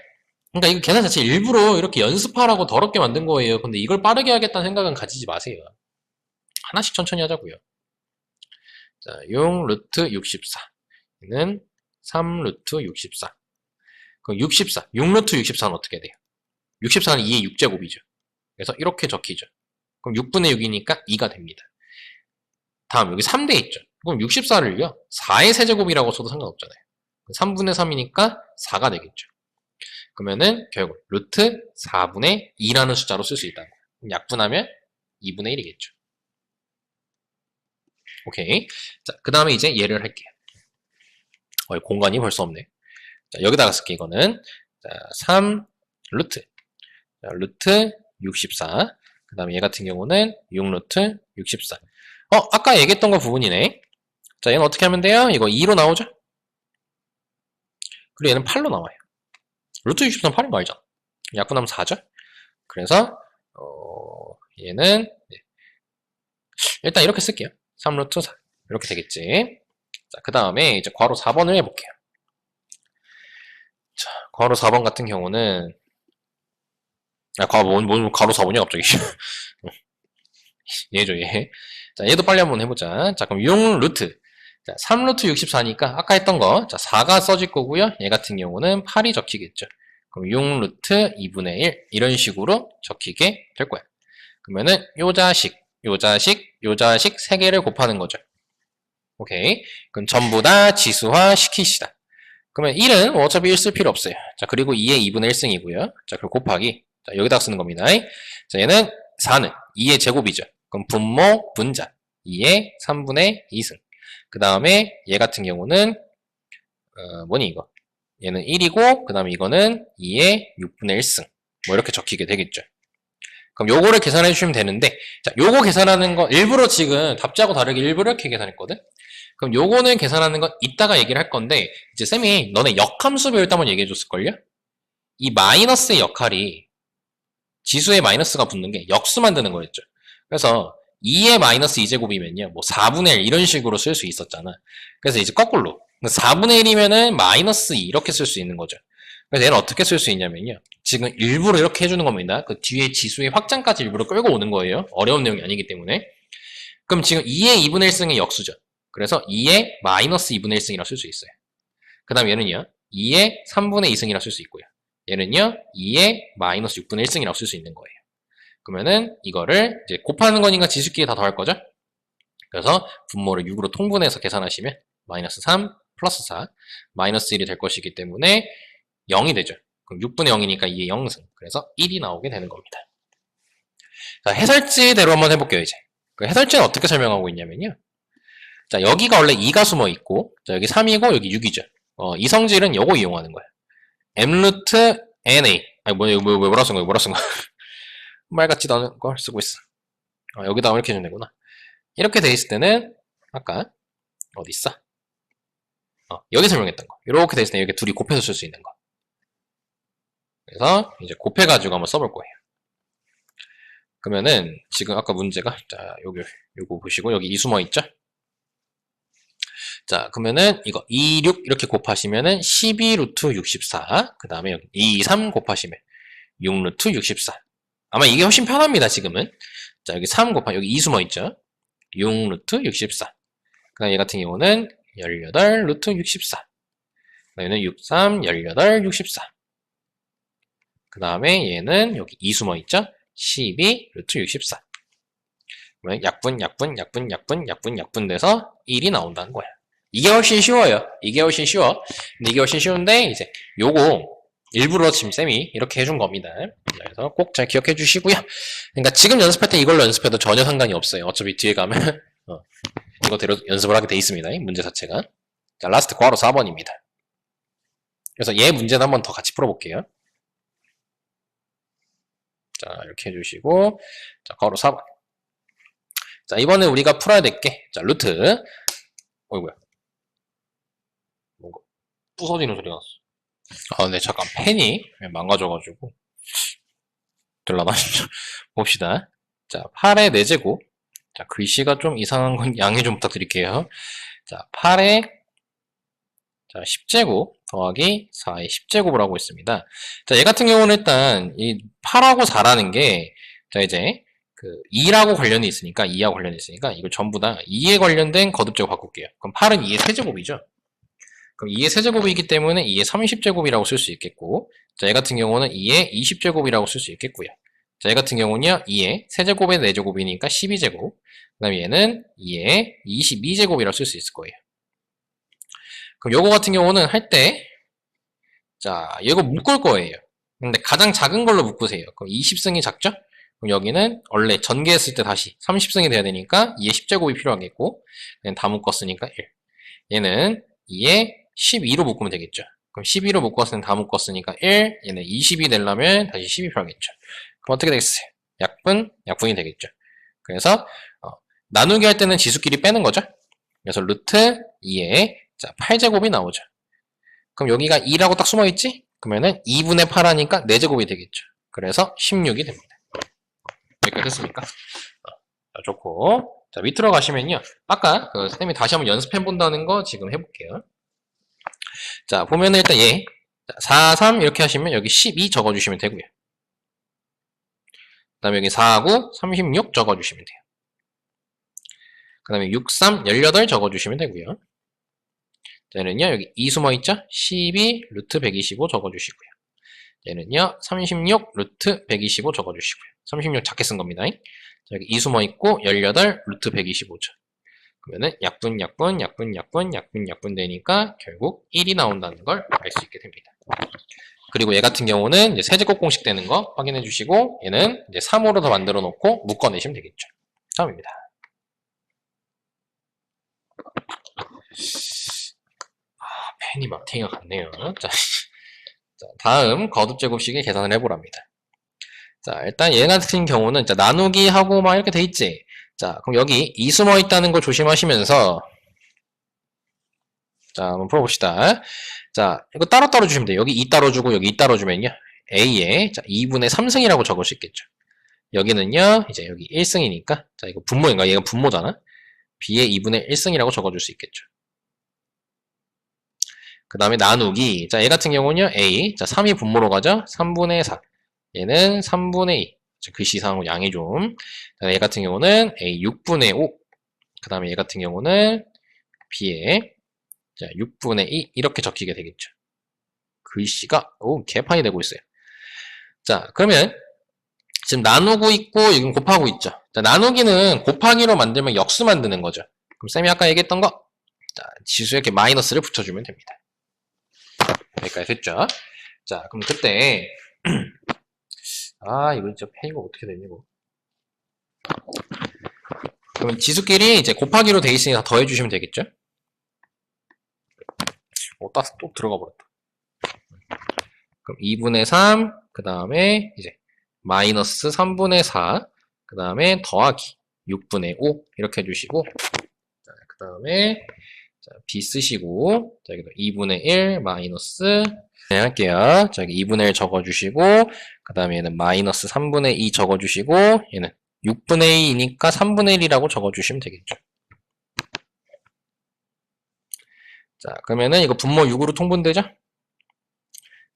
그러니까 이거 계산 자체 일부러 이렇게 연습하라고 더럽게 만든 거예요. 근데 이걸 빠르게 하겠다는 생각은 가지지 마세요. 하나씩 천천히 하자고요. 자, 6 루트 64 얘는 3 루트 64 그럼 64 6 루트 64는 어떻게 돼요? 64는 2의 6제곱이죠. 그래서 이렇게 적히죠. 그럼 6분의 6이니까 2가 됩니다. 다음 여기 3대 있죠. 그럼 64를요 4의 세제곱이라고 써도 상관없잖아요. 3분의 3이니까 4가 되겠죠. 그러면은 결국 루트 4분의 2라는 숫자로 쓸 수 있다는 거예요. 그럼 약분하면 2분의 1이겠죠. 오케이. 자, 그 다음에 이제 얘를 할게요. 공간이 벌써 없네. 자, 여기다가 쓸게, 이거는. 자, 3 루트. 자, 루트 64. 그 다음에 얘 같은 경우는 6 루트 64. 아까 얘기했던 거 부분이네. 자, 얘는 어떻게 하면 돼요? 이거 2로 나오죠? 그리고 얘는 8로 나와요. 루트 64는 8인 거 알죠? 약분하면 4죠? 그래서, 얘는, 네. 일단 이렇게 쓸게요. 3 루트 4. 이렇게 되겠지. 자, 그 다음에 이제 괄호 4번을 해볼게요. 자, 괄호 4번 같은 경우는, 괄호 4번이야, 갑자기. 얘죠, 얘. 자, 얘도 빨리 한번 해보자. 자, 그럼 6 루트. 자, 3 루트 64니까 아까 했던 거. 자, 4가 써질 거고요. 얘 같은 경우는 8이 적히겠죠. 그럼 6 루트 2분의 1. 이런 식으로 적히게 될 거야. 그러면은, 요 자식, 요 자식, 요 자식 3개를 곱하는 거죠. 오케이. 그럼 전부 다 지수화 시키시다. 그러면 1은 어차피 1 쓸 필요 없어요. 자, 그리고 2의 2분의 1승이고요. 자, 그리고 곱하기. 자, 여기다 쓰는 겁니다. 자, 얘는 4는 2의 제곱이죠. 그럼 분모, 분자. 2의 3분의 2승. 그 다음에 얘 같은 경우는, 뭐니, 이거? 얘는 1이고, 그 다음에 이거는 2의 6분의 1승. 뭐 이렇게 적히게 되겠죠. 그럼 요거를 계산해 주시면 되는데, 자, 요거 계산하는 거, 일부러 지금 답지하고 다르게 일부러 이렇게 계산했거든? 그럼 요거는 계산하는 건 이따가 얘기를 할 건데, 이제 쌤이 너네 역함수 배울 때 한번 얘기해 줬을걸요? 이 마이너스의 역할이 지수에 마이너스가 붙는 게 역수 만드는 거였죠. 그래서 2의 마이너스 2제곱이면요. 뭐 4분의 1 이런 식으로 쓸 수 있었잖아. 그래서 이제 거꾸로 4분의 1이면은 마이너스 2 이렇게 쓸 수 있는 거죠. 그래서 얘는 어떻게 쓸 수 있냐면요. 지금 일부러 이렇게 해주는 겁니다. 그 뒤에 지수의 확장까지 일부러 끌고 오는 거예요. 어려운 내용이 아니기 때문에. 그럼 지금 2의 2분의 1승이 역수죠. 그래서 2의 마이너스 2분의 1승이라고 쓸 수 있어요. 그 다음 얘는요. 2의 3분의 2승이라고 쓸 수 있고요. 얘는요. 2의 마이너스 6분의 1승이라고 쓸 수 있는 거예요. 그러면은 이거를 이제 곱하는 거니까 지수끼리 다 더할 거죠. 그래서 분모를 6으로 통분해서 계산하시면 마이너스 3 플러스 4 마이너스 1이 될 것이기 때문에 0이 되죠. 그럼 6분의 0이니까 2의 0승. 그래서 1이 나오게 되는 겁니다. 자, 해설지대로 한번 해볼게요, 이제. 그 해설지는 어떻게 설명하고 있냐면요. 자, 여기가 원래 2가 숨어 있고, 자, 여기 3이고, 여기 6이죠. 이 성질은 요거 이용하는 거예요. m 루트 na. 아니, 뭐라 쓴 거야, 뭐라 쓴 거야. 말 같지도 않은 걸 쓰고 있어. 여기다 이렇게 해주면 되구나. 이렇게 돼 있을 때는, 아까, 어디 있어? 여기 설명했던 거. 이렇게 돼 있을 때 이렇게 둘이 곱해서 쓸 수 있는 거. 그래서 이제 곱해가지고 한번 써볼 거예요. 그러면은 지금 아까 문제가 자 요거 보시고 여기 이 숨어 있죠? 자 그러면은 이거 2, 6 이렇게 곱하시면은 12 루트 64. 그 다음에 여기 2, 3 곱하시면 6 루트 64. 아마 이게 훨씬 편합니다 지금은. 자 여기 3 곱하 여기 2 숨어 있죠? 6 루트 64. 그 다음 얘 같은 경우는 18 루트 64. 그 다음에는 6, 3, 18, 64. 그 다음에 얘는 여기 2 숨어 있죠? 12 루트 64. 그러면 약분 돼서 1이 나온다는 거야. 이게 훨씬 쉬워요. 이게 훨씬 쉬워. 근데 이게 훨씬 쉬운데 이제 요거 일부러 지금 쌤이 이렇게 해준 겁니다. 그래서 꼭 잘 기억해 주시고요. 그러니까 지금 연습할 때 이걸로 연습해도 전혀 상관이 없어요. 어차피 뒤에 가면 이거대로 연습을 하게 돼 있습니다. 문제 자체가. 자, 라스트 괄호 4번입니다. 그래서 얘 문제는 한번 더 같이 풀어볼게요. 자, 이렇게 해주시고, 자, 괄호 4번. 자, 이번에 우리가 풀어야 될 게, 자, 루트. 어이구야. 뭔가, 부서지는 소리가 났어. 네, 잠깐, 펜이 망가져가지고. 들라나? 봅시다. 자, 8의 4제곱. 자, 글씨가 좀 이상한 건 양해 좀 부탁드릴게요. 자, 8의 자, 10제곱 더하기 4의 10제곱을 하고 있습니다. 자, 얘 같은 경우는 일단 이 8하고 4라는 게 자, 이제 그 2라고 관련이 있으니까 2하고 관련이 있으니까 이걸 전부 다 2에 관련된 거듭제곱 바꿀게요. 그럼 8은 2의 세제곱이죠. 그럼 2의 세제곱이기 때문에 2의 30제곱이라고 쓸 수 있겠고 자, 얘 같은 경우는 2의 20제곱이라고 쓸 수 있겠고요. 자, 얘 같은 경우는요. 2의 세제곱의 4제곱이니까 12제곱 그 다음에 얘는 2의 22제곱이라고 쓸 수 있을 거예요. 그럼 요거 같은 경우는 할 때, 자, 이거 묶을 거예요. 근데 가장 작은 걸로 묶으세요. 그럼 20승이 작죠? 그럼 여기는 원래 전개했을 때 다시 30승이 돼야 되니까 2의 10제곱이 필요하겠고, 얘는 다 묶었으니까 1. 얘는 2의 12로 묶으면 되겠죠. 그럼 12로 묶었을 땐 다 묶었으니까 1, 얘는 20이 되려면 다시 10이 필요하겠죠. 그럼 어떻게 되겠어요? 약분이 되겠죠. 그래서, 나누기 할 때는 지수끼리 빼는 거죠. 그래서 루트 2의 자, 8제곱이 나오죠. 그럼 여기가 2라고 딱 숨어있지? 그러면은 2분의 8 하니까 4제곱이 되겠죠. 그래서 16이 됩니다. 여기까지 됐습니까? 자, 좋고. 자, 밑으로 가시면요. 아까 그 선생님이 다시 한번 연습해 본다는 거 지금 해볼게요. 자, 보면은 일단 얘. 4, 3 이렇게 하시면 여기 12 적어주시면 되고요. 그 다음에 여기 4, 9, 36 적어주시면 돼요. 그 다음에 6, 3, 18 적어주시면 되고요. 얘는요, 여기 2 숨어있죠? 12 루트 125 적어주시고요. 얘는요, 36 루트 125 적어주시고요. 36 작게 쓴 겁니다. 자, 여기 2 숨어있고, 18 루트 125죠. 그러면은, 약분 되니까, 결국 1이 나온다는 걸 알 수 있게 됩니다. 그리고 얘 같은 경우는, 이제 세제곱 공식 되는 거 확인해 주시고, 얘는 이제 3으로 더 만들어 놓고, 묶어내시면 되겠죠. 다음입니다. 펜이 막탱이가 같네요. 자, 다음 거듭제곱식의 계산을 해보랍니다. 자, 일단 얘 같은 경우는 자, 나누기 하고 막 이렇게 돼 있지. 자, 그럼 여기 2 숨어 있다는 걸 조심하시면서 자, 한번 풀어봅시다. 자, 이거 따로따로 주시면 돼요. 여기 2 따로 주고 여기 2 따로 주면요. A에 자, 2분의 3승이라고 적을 수 있겠죠. 여기는요, 이제 여기 1승이니까, 자, 이거 분모인가? 얘가 분모잖아? B의 2분의 1승이라고 적어줄 수 있겠죠. 그 다음에 나누기. 자, 얘 같은 경우는요, A. 자, 3이 분모로 가죠? 3분의 4. 얘는 3분의 2. 자, 글씨상으로 양해 좀. 자, 얘 같은 경우는 A 6분의 5. 그 다음에 얘 같은 경우는 B에 자, 6분의 2. 이렇게 적히게 되겠죠. 글씨가, 개판이 되고 있어요. 자, 그러면 지금 나누고 있고, 여기 곱하고 있죠. 자, 나누기는 곱하기로 만들면 역수 만드는 거죠. 그럼 쌤이 아까 얘기했던 거, 자, 지수에 이렇게 마이너스를 붙여주면 됩니다. 여기까지 됐죠? 자, 그럼 그때, 이거 진짜 페이가 어떻게 되니, 이거. 그러면 지수끼리 이제 곱하기로 돼 있으니 다 더해주시면 되겠죠? 또 들어가 버렸다. 그럼 2분의 3, 그 다음에 이제 마이너스 3분의 4, 그 다음에 더하기 6분의 5 이렇게 해주시고, 자, 그 다음에 B 쓰시고, 자, 여기도 2분의 1 마이너스 할게요. 자, 여기 2분의 1 적어주시고, 그 다음에 얘는 마이너스 3분의 2 적어주시고, 얘는 6분의 2니까 3분의 1이라고 적어주시면 되겠죠. 자, 그러면은 이거 분모 6으로 통분되죠?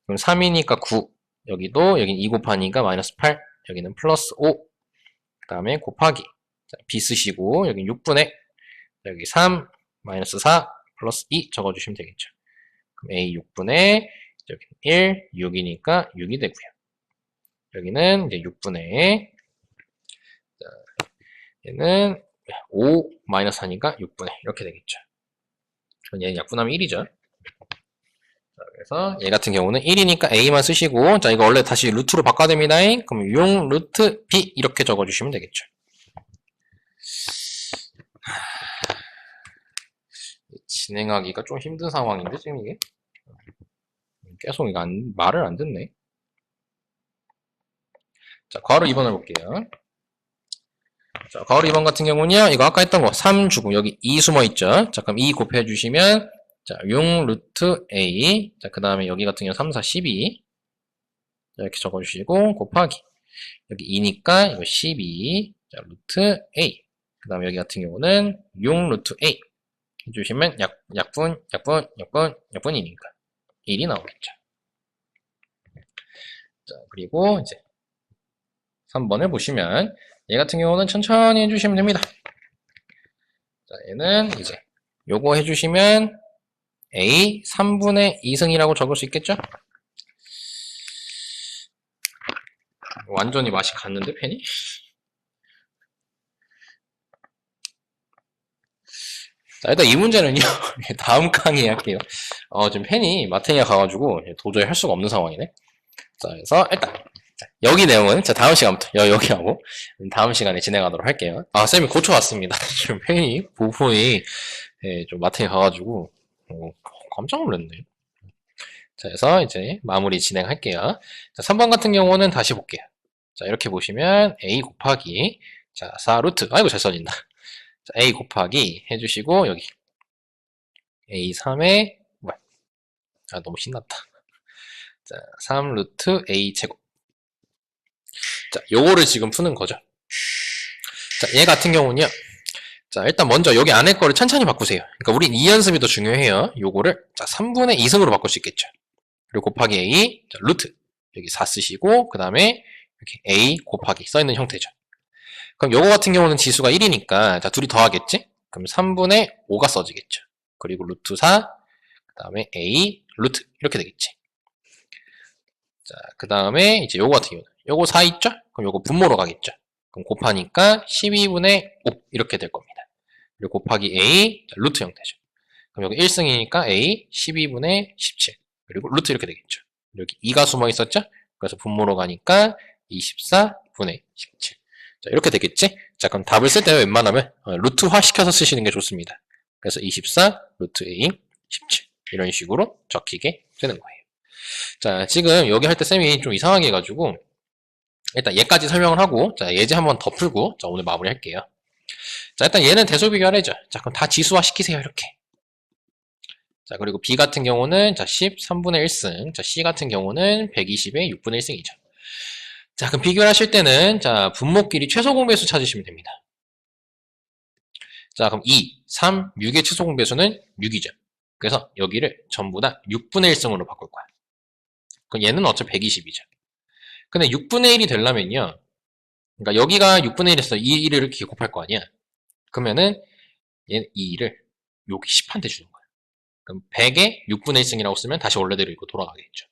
그럼 3이니까 9. 여기도, 여긴 2 곱하니까 마이너스 8. 여기는 플러스 5. 그 다음에 곱하기. 자, B 쓰시고, 여긴 6분의, 여기 3, 마이너스 4, 플러스 2 적어주시면 되겠죠. 그럼 A 6분의, 여기 1, 6이니까 6이 되고요. 여기는 이제 6분의, 자, 얘는 5, 마이너스 4니까 6분의, 이렇게 되겠죠. 그럼 얘는 약분하면 1이죠. 자, 그래서 얘 같은 경우는 1이니까 A만 쓰시고, 자, 이거 원래 다시 루트로 바꿔야 됩니다. 그럼 6 루트 B 이렇게 적어주시면 되겠죠. 진행하기가 좀 힘든 상황인데, 지금 이게? 계속 이거 말을 안 듣네. 자, 괄호 2번을 볼게요. 자, 괄호 2번 같은 경우는요, 이거 아까 했던 거 3 주고 여기 2 숨어 있죠. 자, 그럼 2 곱해 주시면, 자, 6 루트 A. 자, 그 다음에 여기 같은 경우 3, 4, 12. 자, 이렇게 적어주시고, 곱하기. 여기 2니까 이거 12. 자, 루트 A. 그 다음에 여기 같은 경우는 6 루트 A. 해주시면 약분이니까 1이 나오겠죠. 자, 그리고 이제 3번을 보시면 얘 같은 경우는 천천히 해주시면 됩니다. 자, 얘는 이제 요거 해주시면 A 3분의 2승이라고 적을 수 있겠죠? 완전히 맛이 갔는데 펜이? 자, 일단 이 문제는요. 다음 강의에 할게요. 지금 펜이 마테니아 가가지고 도저히 할 수가 없는 상황이네. 자, 그래서 일단 여기 내용은 자 다음 시간부터 여기 하고 다음 시간에 진행하도록 할게요. 쌤이 고쳐왔습니다. 지금 펜이 부품이 좀 마테니아 가가지고 깜짝 놀랐네. 자, 그래서 이제 마무리 진행할게요. 자, 3번 같은 경우는 다시 볼게요. 자, 이렇게 보시면 A 곱하기 자, 4 루트 아이고 잘 써진다. 자, A 곱하기 해주시고 여기 A 3에 너무 신났다. 자, 3 루트 A 제곱. 자, 요거를 지금 푸는 거죠. 자, 얘 같은 경우는요. 자, 일단 먼저 여기 안에 거를 천천히 바꾸세요. 그러니까 우린 이 연습이 더 중요해요. 요거를 자, 3분의 2승으로 바꿀 수 있겠죠. 그리고 곱하기 A, 자, 루트. 여기 4 쓰시고, 그 다음에 이렇게 A 곱하기 써있는 형태죠. 그럼 요거 같은 경우는 지수가 1이니까, 자, 둘이 더하겠지? 그럼 3분의 5가 써지겠죠. 그리고 루트 4, 그 다음에 A, 루트. 이렇게 되겠지. 자, 그 다음에 이제 요거 같은 경우는, 요거 4 있죠? 그럼 요거 분모로 가겠죠. 그럼 곱하니까 12분의 5 이렇게 될 겁니다. 그리고 곱하기 A, 자, 루트 형태죠. 그럼 여기 1승이니까 A 12분의 17 그리고 루트 이렇게 되겠죠. 여기 2가 숨어 있었죠? 그래서 분모로 가니까 24분의 17 자, 이렇게 되겠지? 자, 그럼 답을 쓸 때 웬만하면 루트화 시켜서 쓰시는 게 좋습니다. 그래서 24 루트 A 17 이런 식으로 적히게 되는 거예요. 자, 지금 여기 할 때 쌤이 좀 이상하게 해가지고 일단 얘까지 설명을 하고 자, 예제 한번 더 풀고 자, 오늘 마무리 할게요. 자, 일단 얘는 대소비교환해죠. 자, 그럼 다 지수화 시키세요. 이렇게. 자, 그리고 B 같은 경우는 자, 13분의 1승. 자, C 같은 경우는 120의 6분의 1승이죠. 자, 그럼 비교를 하실 때는 자, 분모끼리 최소 공배수 찾으시면 됩니다. 자, 그럼 2, 3, 6의 최소 공배수는 6이죠. 그래서 여기를 전부 다 6분의 1승으로 바꿀 거야. 그럼 얘는 어차피 120이죠. 근데 6분의 1이 되려면요. 그러니까 여기가 6분의 1에서 2를 이렇게 곱할 거 아니야. 그러면은 얘는 2를 여기 10한테 주는 거야. 그럼 100에 6분의 1승이라고 쓰면 다시 원래대로 이거 돌아가겠죠.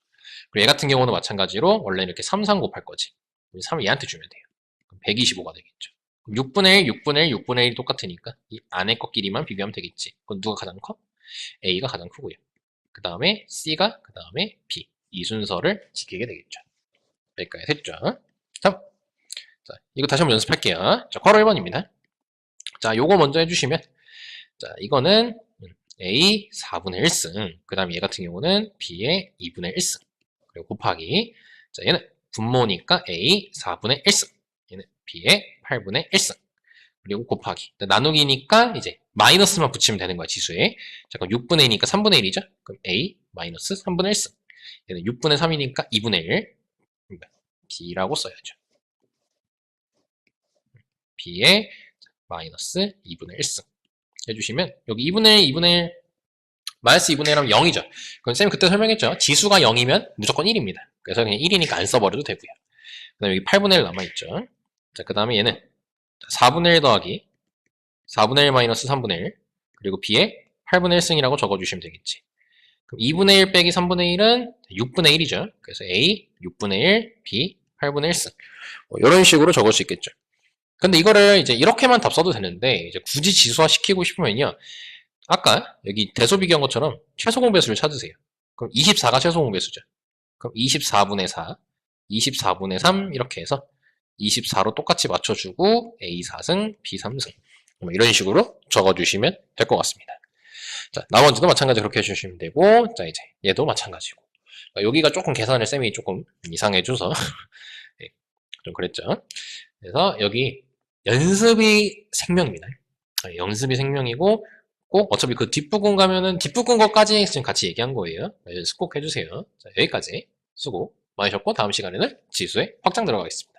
그리고 얘 같은 경우는 마찬가지로 원래 이렇게 3, 3 곱할 거지. 3을 얘한테 주면 돼요. 그럼 125가 되겠죠. 6분의 1, 6분의 1, 6분의 1이 똑같으니까 이 안에 것끼리만 비교하면 되겠지. 그건 누가 가장 커? A가 가장 크고요. 그 다음에 C가 그 다음에 B. 이 순서를 지키게 되겠죠. 여기까지 됐죠? 자, 이거 다시 한번 연습할게요. 자, 괄호 1번입니다. 자, 요거 먼저 해주시면 자, 이거는 A 4분의 1승. 그 다음에 얘 같은 경우는 B의 2분의 1승. 그리고 곱하기. 자, 얘는 분모니까 A 4분의 1승. 얘는 B의 8분의 1승. 그리고 곱하기. 나누기니까 이제 마이너스만 붙이면 되는 거야, 지수에. 자, 그럼 6분의 2니까 3분의 1이죠? 그럼 A 마이너스 3분의 1승. 얘는 6분의 3이니까 2분의 1. B라고 써야죠. B의 마이너스 2분의 1승. 해주시면 여기 2분의 1, 2분의 1, 마이너스 2분의 1 하면 0이죠. 그럼 쌤이 그때 설명했죠. 지수가 0이면 무조건 1입니다. 그래서 그냥 1이니까 안 써버려도 되고요. 그 다음에 여기 8분의 1 남아있죠. 자, 그 다음에 얘는 4분의 1 더하기 4분의 1 마이너스 3분의 1 그리고 B에 8분의 1승이라고 적어주시면 되겠지. 그럼 2분의 1 빼기 3분의 1은 6분의 1이죠. 그래서 A 6분의 1, B 8분의 1승. 이런 식으로 적을 수 있겠죠. 근데 이거를 이제 이렇게만 답 써도 되는데 이제 굳이 지수화 시키고 싶으면요. 아까 여기 대소비교한 것처럼 최소 공배수를 찾으세요. 그럼 24가 최소 공배수죠. 그럼 24분의 4, 24분의 3 이렇게 해서 24로 똑같이 맞춰주고 A 4승, B 3승 이런 식으로 적어주시면 될 것 같습니다. 자, 나머지도 마찬가지 그렇게 해주시면 되고 자 이제 얘도 마찬가지고 여기가 조금 계산을 쌤이 조금 이상해줘서 네, 좀 그랬죠. 그래서 여기 연습이 생명입니다. 연습이 생명이고 꼭 어차피 그 뒷부분 가면은 뒷부분 것까지 지금 같이 얘기한 거예요. 연습 꼭 해주세요. 자, 여기까지 수고 많으셨고 다음 시간에는 지수에 확장 들어가겠습니다.